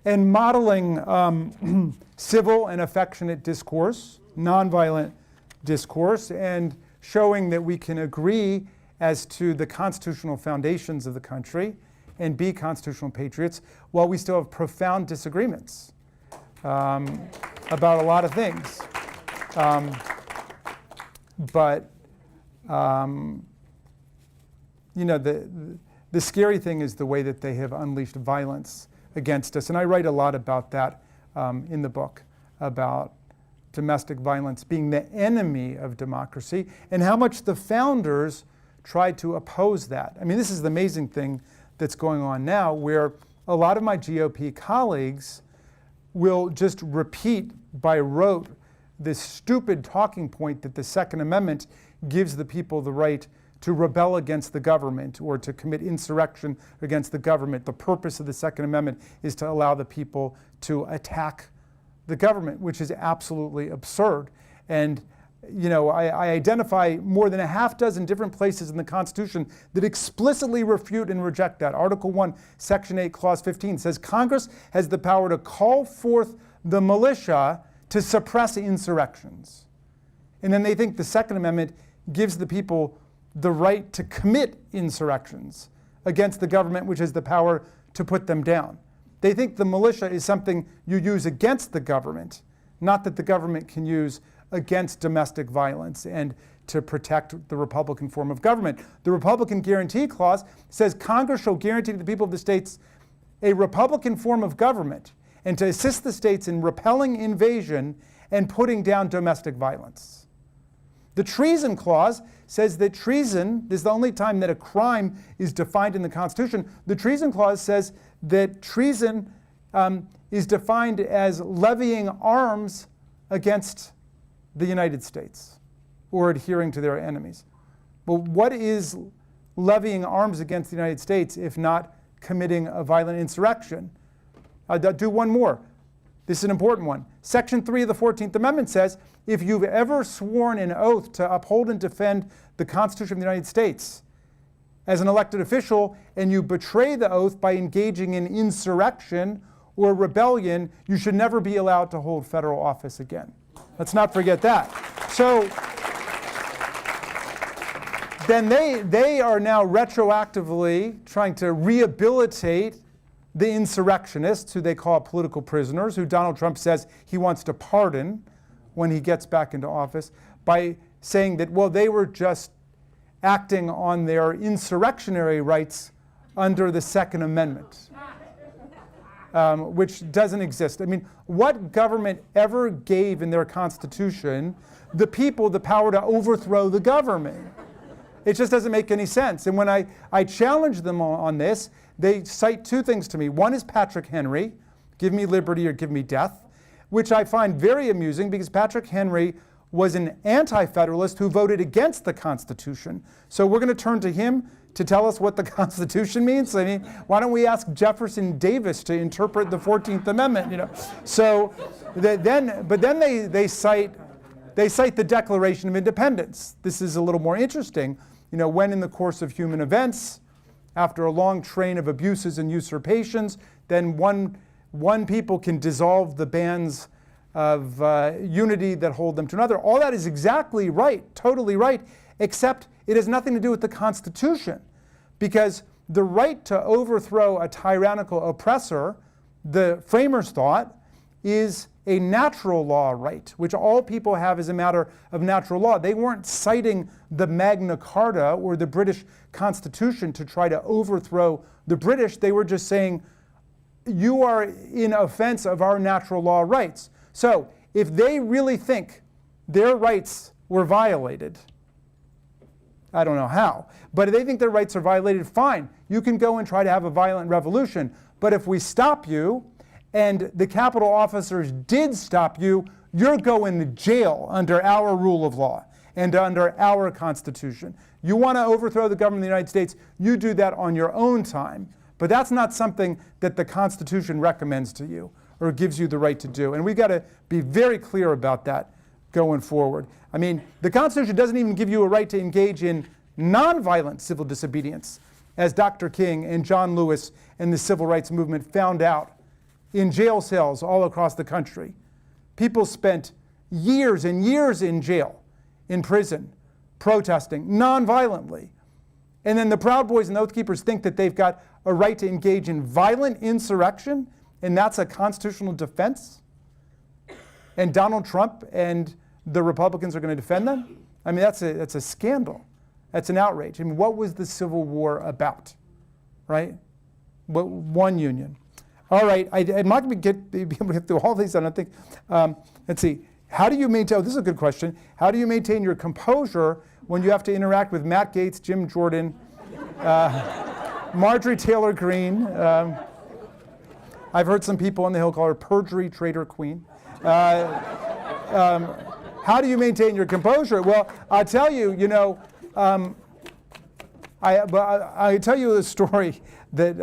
and modeling civil and affectionate discourse, nonviolent discourse, and showing that we can agree as to the constitutional foundations of the country and be constitutional patriots while we still have profound disagreements about a lot of things. But the scary thing is the way that they have unleashed violence against us. And I write a lot about that in the book. about domestic violence being the enemy of democracy, and how much the founders tried to oppose that. I mean, this is the amazing thing that's going on now, where a lot of my GOP colleagues will just repeat by rote this stupid talking point that the Second Amendment gives the people the right to rebel against the government or to commit insurrection against the government. The purpose of the Second Amendment is to allow the people to attack the government, which is absolutely absurd. And you know, I identify more than a half dozen different places in the Constitution that explicitly refute and reject that. Article 1, Section 8, Clause 15 says Congress has the power to call forth the militia to suppress insurrections. And then they think the Second Amendment gives the people the right to commit insurrections against the government, which has the power to put them down. They think the militia is something you use against the government, not that the government can use against domestic violence and to protect the Republican form of government. The Republican Guarantee Clause says Congress shall guarantee to the people of the states a Republican form of government and to assist the states in repelling invasion and putting down domestic violence. The Treason Clause says that treason is the only time that a crime is defined in the Constitution. The Treason Clause says that treason is defined as levying arms against the United States or adhering to their enemies. Well, what is levying arms against the United States if not committing a violent insurrection? I'll do one more. This is an important one. Section 3 of the 14th Amendment says, if you've ever sworn an oath to uphold and defend the Constitution of the United States as an elected official, and you betray the oath by engaging in insurrection or rebellion, you should never be allowed to hold federal office again. Let's not forget that. So then they are now retroactively trying to rehabilitate the insurrectionists, who they call political prisoners, who Donald Trump says he wants to pardon when he gets back into office, by saying that, well, they were just acting on their insurrectionary rights under the Second Amendment, which doesn't exist. I mean, what government ever gave in their Constitution the people the power to overthrow the government? It just doesn't make any sense. And when I challenge them on this, they cite two things to me. One is Patrick Henry, give me liberty or give me death, which I find very amusing because Patrick Henry was an anti-federalist who voted against the Constitution. So we're going to turn to him to tell us what the Constitution means. I mean, why don't we ask Jefferson Davis to interpret the 14th Amendment? You know, so then they cite the Declaration of Independence. This is a little more interesting. You know, when in the course of human events, after a long train of abuses and usurpations, then one people can dissolve the bands of unity that hold them to another. All that is exactly right, totally right, except it has nothing to do with the Constitution, because the right to overthrow a tyrannical oppressor, the framers thought, is a natural law right, which all people have as a matter of natural law. They weren't citing the Magna Carta or the British Constitution to try to overthrow the British. They were just saying, you are in offense of our natural law rights. So if they really think their rights were violated, I don't know how, but if they think their rights are violated, fine. You can go and try to have a violent revolution. But if we stop you, and the Capitol officers did stop you, you're going to jail under our rule of law and under our Constitution. You want to overthrow the government of the United States, you do that on your own time. But that's not something that the Constitution recommends to you or gives you the right to do. And we've got to be very clear about that going forward. I mean, the Constitution doesn't even give you a right to engage in nonviolent civil disobedience, as Dr. King and John Lewis and the civil rights movement found out in jail cells all across the country. People spent years and years in jail, in prison, protesting nonviolently. And then the Proud Boys and the Oath Keepers think that they've got a right to engage in violent insurrection, and that's a constitutional defense? And Donald Trump and the Republicans are going to defend them? I mean, that's a scandal. That's an outrage. I mean, what was the Civil War about, right? One union. All right, I'm not going to be able to get through all these, I don't think. Let's see. How do you maintain, this is a good question. How do you maintain your composure when you have to interact with Matt Gaetz, Jim Jordan, Marjorie Taylor Greene? I've heard some people on the Hill call her perjury traitor queen. How do you maintain your composure? Well, I'll tell you, I tell you a story that,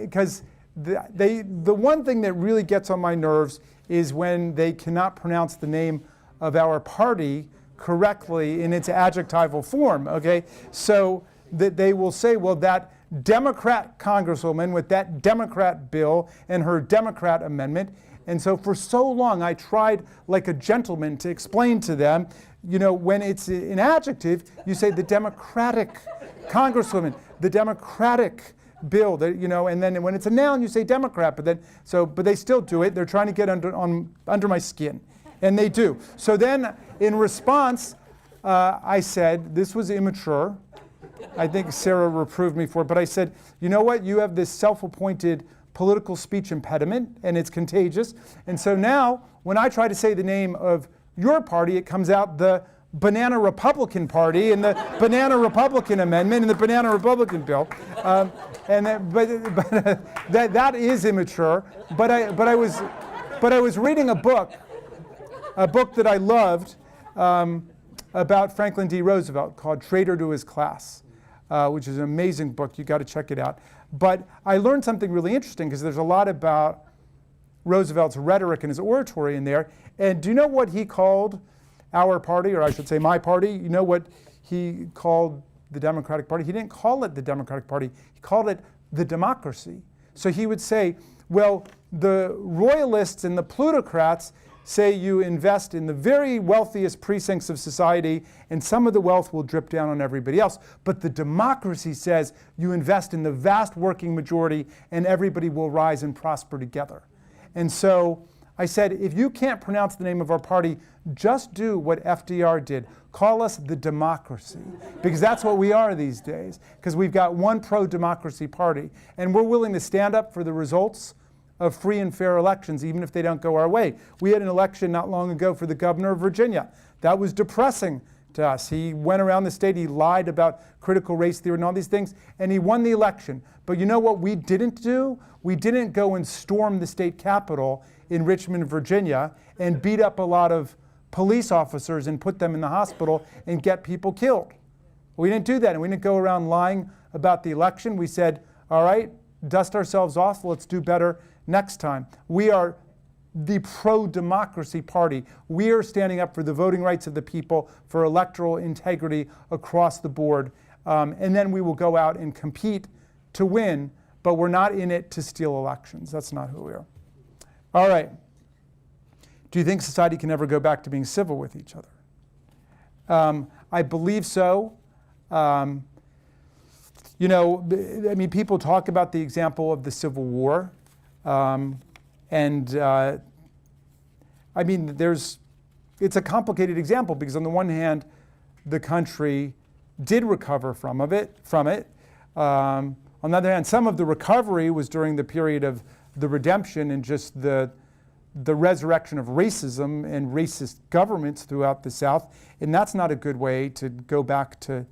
because the one thing that really gets on my nerves is when they cannot pronounce the name of our party correctly in its adjectival form, okay? So that they will say, well, that Democrat congresswoman with that Democrat bill and her Democrat amendment. And so for so long, I tried like a gentleman to explain to them, when it's an adjective, you say the Democratic congresswoman, the Democratic bill, and then when it's a noun, you say Democrat, but they still do it. They're trying to get under my skin, and they do. So then, in response, I said, this was immature. I think Sarah reproved me for it, but I said, you know what? You have this self-appointed political speech impediment, and it's contagious. And so now, when I try to say the name of your party, it comes out the Banana Republican Party and the Banana Republican Amendment and the Banana Republican Bill. That is immature. But I was reading a book that I loved about Franklin D. Roosevelt called Traitor to His Class, which is an amazing book. You got to check it out. But I learned something really interesting because there's a lot about Roosevelt's rhetoric and his oratory in there. And do you know what he called our party, or I should say my party? You know what he called the Democratic Party? He didn't call it the Democratic Party. He called it the democracy. So he would say, well, the royalists and the plutocrats say you invest in the very wealthiest precincts of society and some of the wealth will drip down on everybody else. But the democracy says you invest in the vast working majority and everybody will rise and prosper together. And so I said, if you can't pronounce the name of our party, just do what FDR did. Call us the democracy, because that's what we are these days, because we've got one pro-democracy party, and we're willing to stand up for the results of free and fair elections, even if they don't go our way. We had an election not long ago for the governor of Virginia. That was depressing to us. He went around the state, he lied about critical race theory and all these things, and he won the election. But you know what we didn't do? We didn't go and storm the state capitol in Richmond, Virginia, and beat up a lot of police officers and put them in the hospital and get people killed. We didn't do that, and we didn't go around lying about the election. We said, all right, dust ourselves off, let's do better next time. We are the pro-democracy party. We are standing up for the voting rights of the people, for electoral integrity across the board, and then we will go out and compete to win, but we're not in it to steal elections. That's not who we are. All right. Do you think society can ever go back to being civil with each other? I believe so. People talk about the example of the Civil War. It's a complicated example because on the one hand, the country did recover from it. On the other hand, some of the recovery was during the period of the redemption and just the resurrection of racism and racist governments throughout the South, and that's not a good way to go back to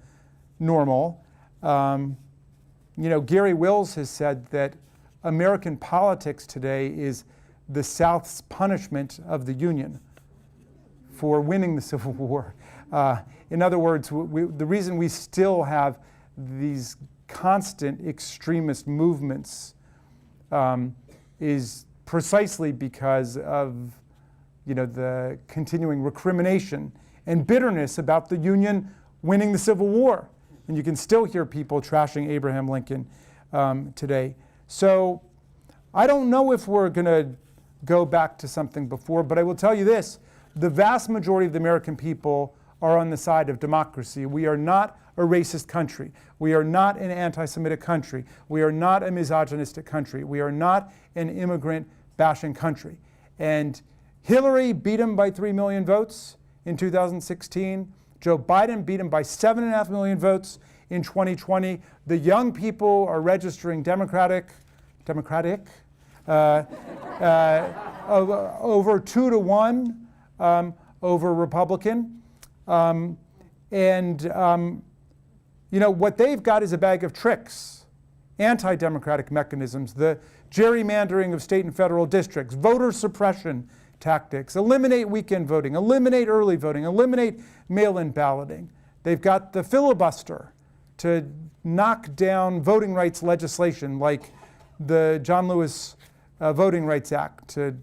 normal. Gary Wills has said that American politics today is the South's punishment of the Union for winning the Civil War. In other words, the reason we still have these constant extremist movements is precisely because of the continuing recrimination and bitterness about the Union winning the Civil War. And you can still hear people trashing Abraham Lincoln today. So I don't know if we're going to go back to something before, but I will tell you this. The vast majority of the American people are on the side of democracy. We are not a racist country. We are not an anti-Semitic country. We are not a misogynistic country. We are not an immigrant-bashing country. And Hillary beat him by 3 million votes in 2016. Joe Biden beat him by 7.5 million votes in 2020. The young people are registering Democratic, over 2-1 over Republican. What they've got is a bag of tricks, anti-democratic mechanisms, the gerrymandering of state and federal districts, voter suppression tactics, eliminate weekend voting, eliminate early voting, eliminate mail-in balloting. They've got the filibuster to knock down voting rights legislation like the John Lewis Voting Rights Act to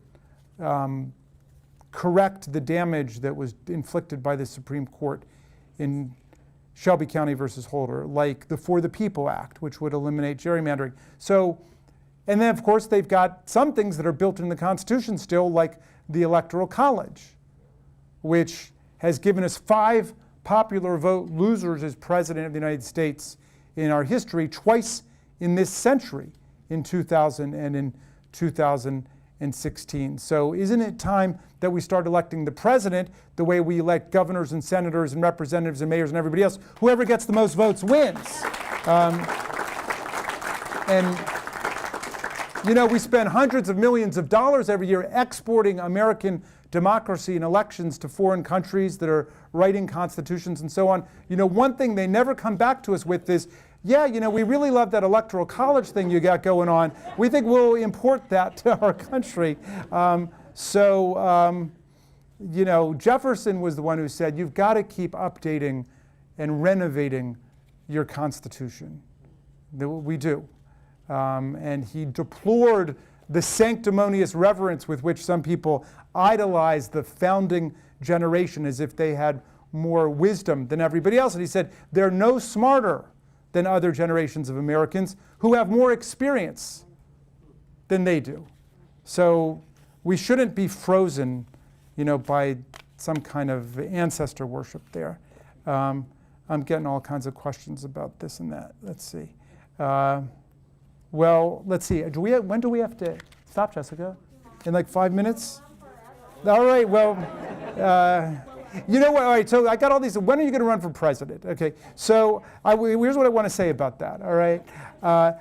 correct the damage that was inflicted by the Supreme Court in Shelby County versus Holder, like the For the People Act, which would eliminate gerrymandering. And then of course they've got some things that are built in the Constitution still, like the Electoral College, which has given us 5 popular vote losers as President of the United States in our history, twice in this century, in 2000 and in 2016. So isn't it time that we start electing the president the way we elect governors and senators and representatives and mayors and everybody else? Whoever gets the most votes wins. We spend hundreds of millions of dollars every year exporting American democracy and elections to foreign countries that are writing constitutions and so on. One thing they never come back to us with is, we really love that electoral college thing you got going on. We think we'll import that to our country. Jefferson was the one who said, you've got to keep updating and renovating your Constitution. We do. And he deplored the sanctimonious reverence with which some people idolize the founding generation as if they had more wisdom than everybody else. And he said, they're no smarter than other generations of Americans who have more experience than they do. So we shouldn't be frozen, by some kind of ancestor worship there. I'm getting all kinds of questions about this and that. Let's see. Let's see. When do we have to stop, Jessica? In like 5 minutes? All right. You know what? All right. So I got all these. When are you going to run for president? Okay. So here's what I want to say about that. All right. I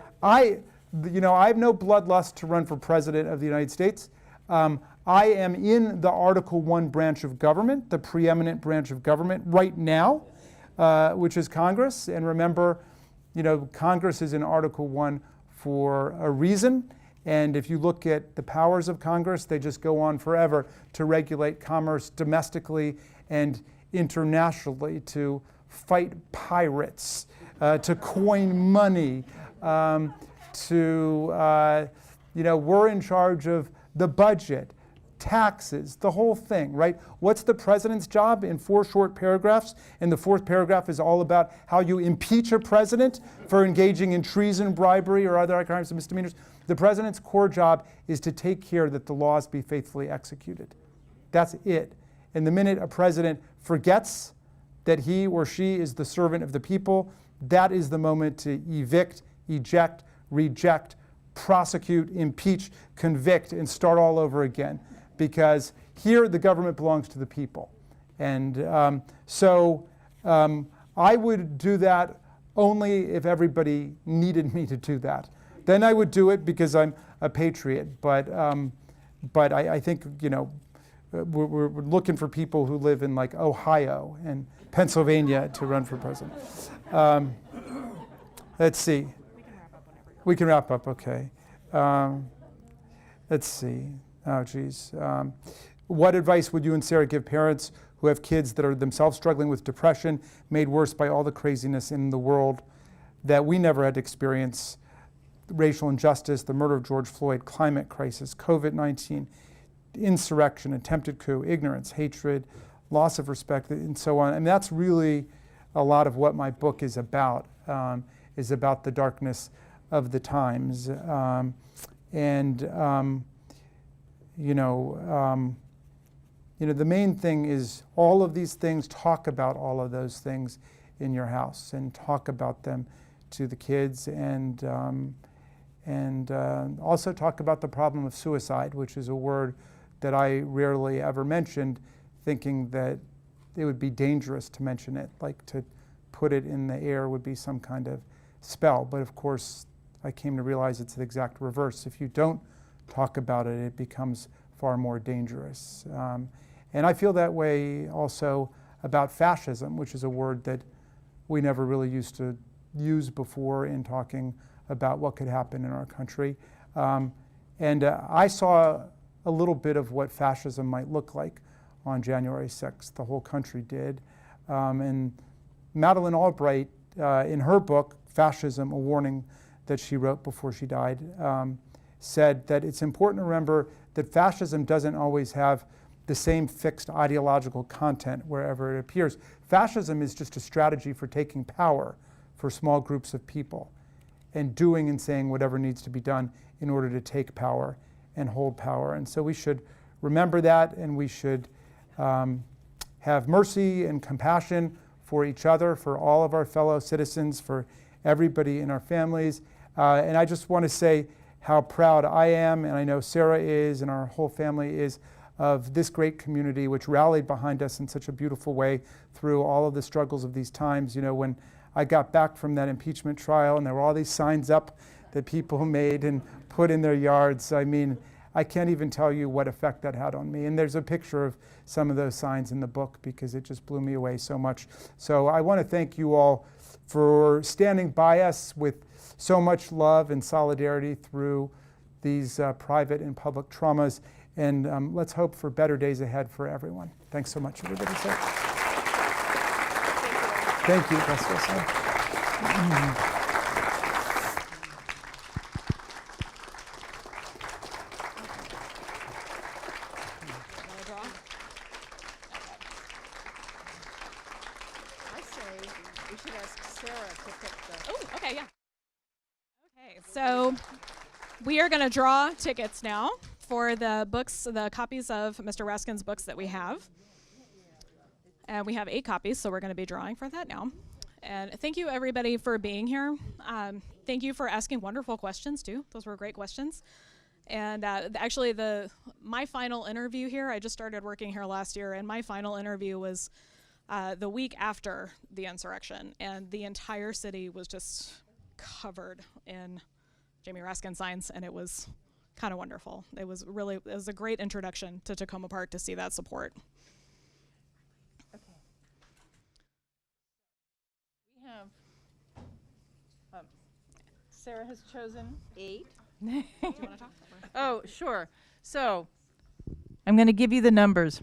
have no bloodlust to run for president of the United States. I am in the Article 1 branch of government, the preeminent branch of government right now, which is Congress. And remember, Congress is in Article 1 for a reason. And if you look at the powers of Congress, they just go on forever to regulate commerce domestically and internationally, to fight pirates, to coin money, we're in charge of the budget, taxes, the whole thing, right? What's the president's job in 4 short paragraphs? And the 4th paragraph is all about how you impeach a president for engaging in treason, bribery, or other crimes and misdemeanors. The president's core job is to take care that the laws be faithfully executed. That's it. And the minute a president forgets that he or she is the servant of the people, that is the moment to evict, eject, reject, prosecute, impeach, convict, and start all over again. Because here the government belongs to the people. And I would do that only if everybody needed me to do that. Then I would do it because I'm a patriot. But I think, we're looking for people who live in like Ohio and Pennsylvania to run for president. Let's see. We can wrap up, okay. Let's see. Oh, geez. What advice would you and Sarah give parents who have kids that are themselves struggling with depression, made worse by all the craziness in the world that we never had to experience? Racial injustice, the murder of George Floyd, climate crisis, COVID-19, insurrection, attempted coup, ignorance, hatred, loss of respect, and so on. And that's really a lot of what my book is about the darkness of the times. The main thing is all of these things, talk about all of those things in your house and talk about them to the kids, and also talk about the problem of suicide, which is a word that I rarely ever mentioned, thinking that it would be dangerous to mention it, like to put it in the air would be some kind of spell. But of course, I came to realize it's the exact reverse. If you don't talk about it, it becomes far more dangerous. And I feel that way also about fascism, which is a word that we never really used to use before in talking about what could happen in our country. I saw a little bit of what fascism might look like on January 6th. The whole country did. And Madeleine Albright, in her book, Fascism, a Warning that she wrote before she died, said that it's important to remember that fascism doesn't always have the same fixed ideological content wherever it appears. Fascism is just a strategy for taking power for small groups of people and doing and saying whatever needs to be done in order to take power and hold power. And so we should remember that, and we should have mercy and compassion for each other, for all of our fellow citizens, for everybody in our families. And I just want to say how proud I am, and I know Sarah is, and our whole family is, of this great community which rallied behind us in such a beautiful way through all of the struggles of these times. You know, when I got back from that impeachment trial and there were all these signs up that people made and put in their yards, I mean, I can't even tell you what effect that had on me. And there's a picture of some of those signs in the book because it just blew me away so much. So I want to thank you all for standing by us with so much love and solidarity through these private and public traumas. And let's hope for better days ahead for everyone. Thanks so much, everybody. Thank you. That's awesome. I say we should ask Sarah to pick the... Oh, okay, yeah. Okay, so we are going to draw tickets now for the books, the copies of Mr. Raskin's books that we have. And we have 8 copies, so we're going to be drawing for that now. And thank you, everybody, for being here. Thank you for asking wonderful questions, too. Those were great questions. And actually, my final interview here, I just started working here last year, and my final interview was the week after the insurrection. And the entire city was just covered in Jamie Raskin signs, and it was kind of wonderful. It was a great introduction to Tacoma Park to see that support. Okay. We have... Sarah has chosen 8. Do you want to talk? Oh, sure. So I'm going to give you the numbers.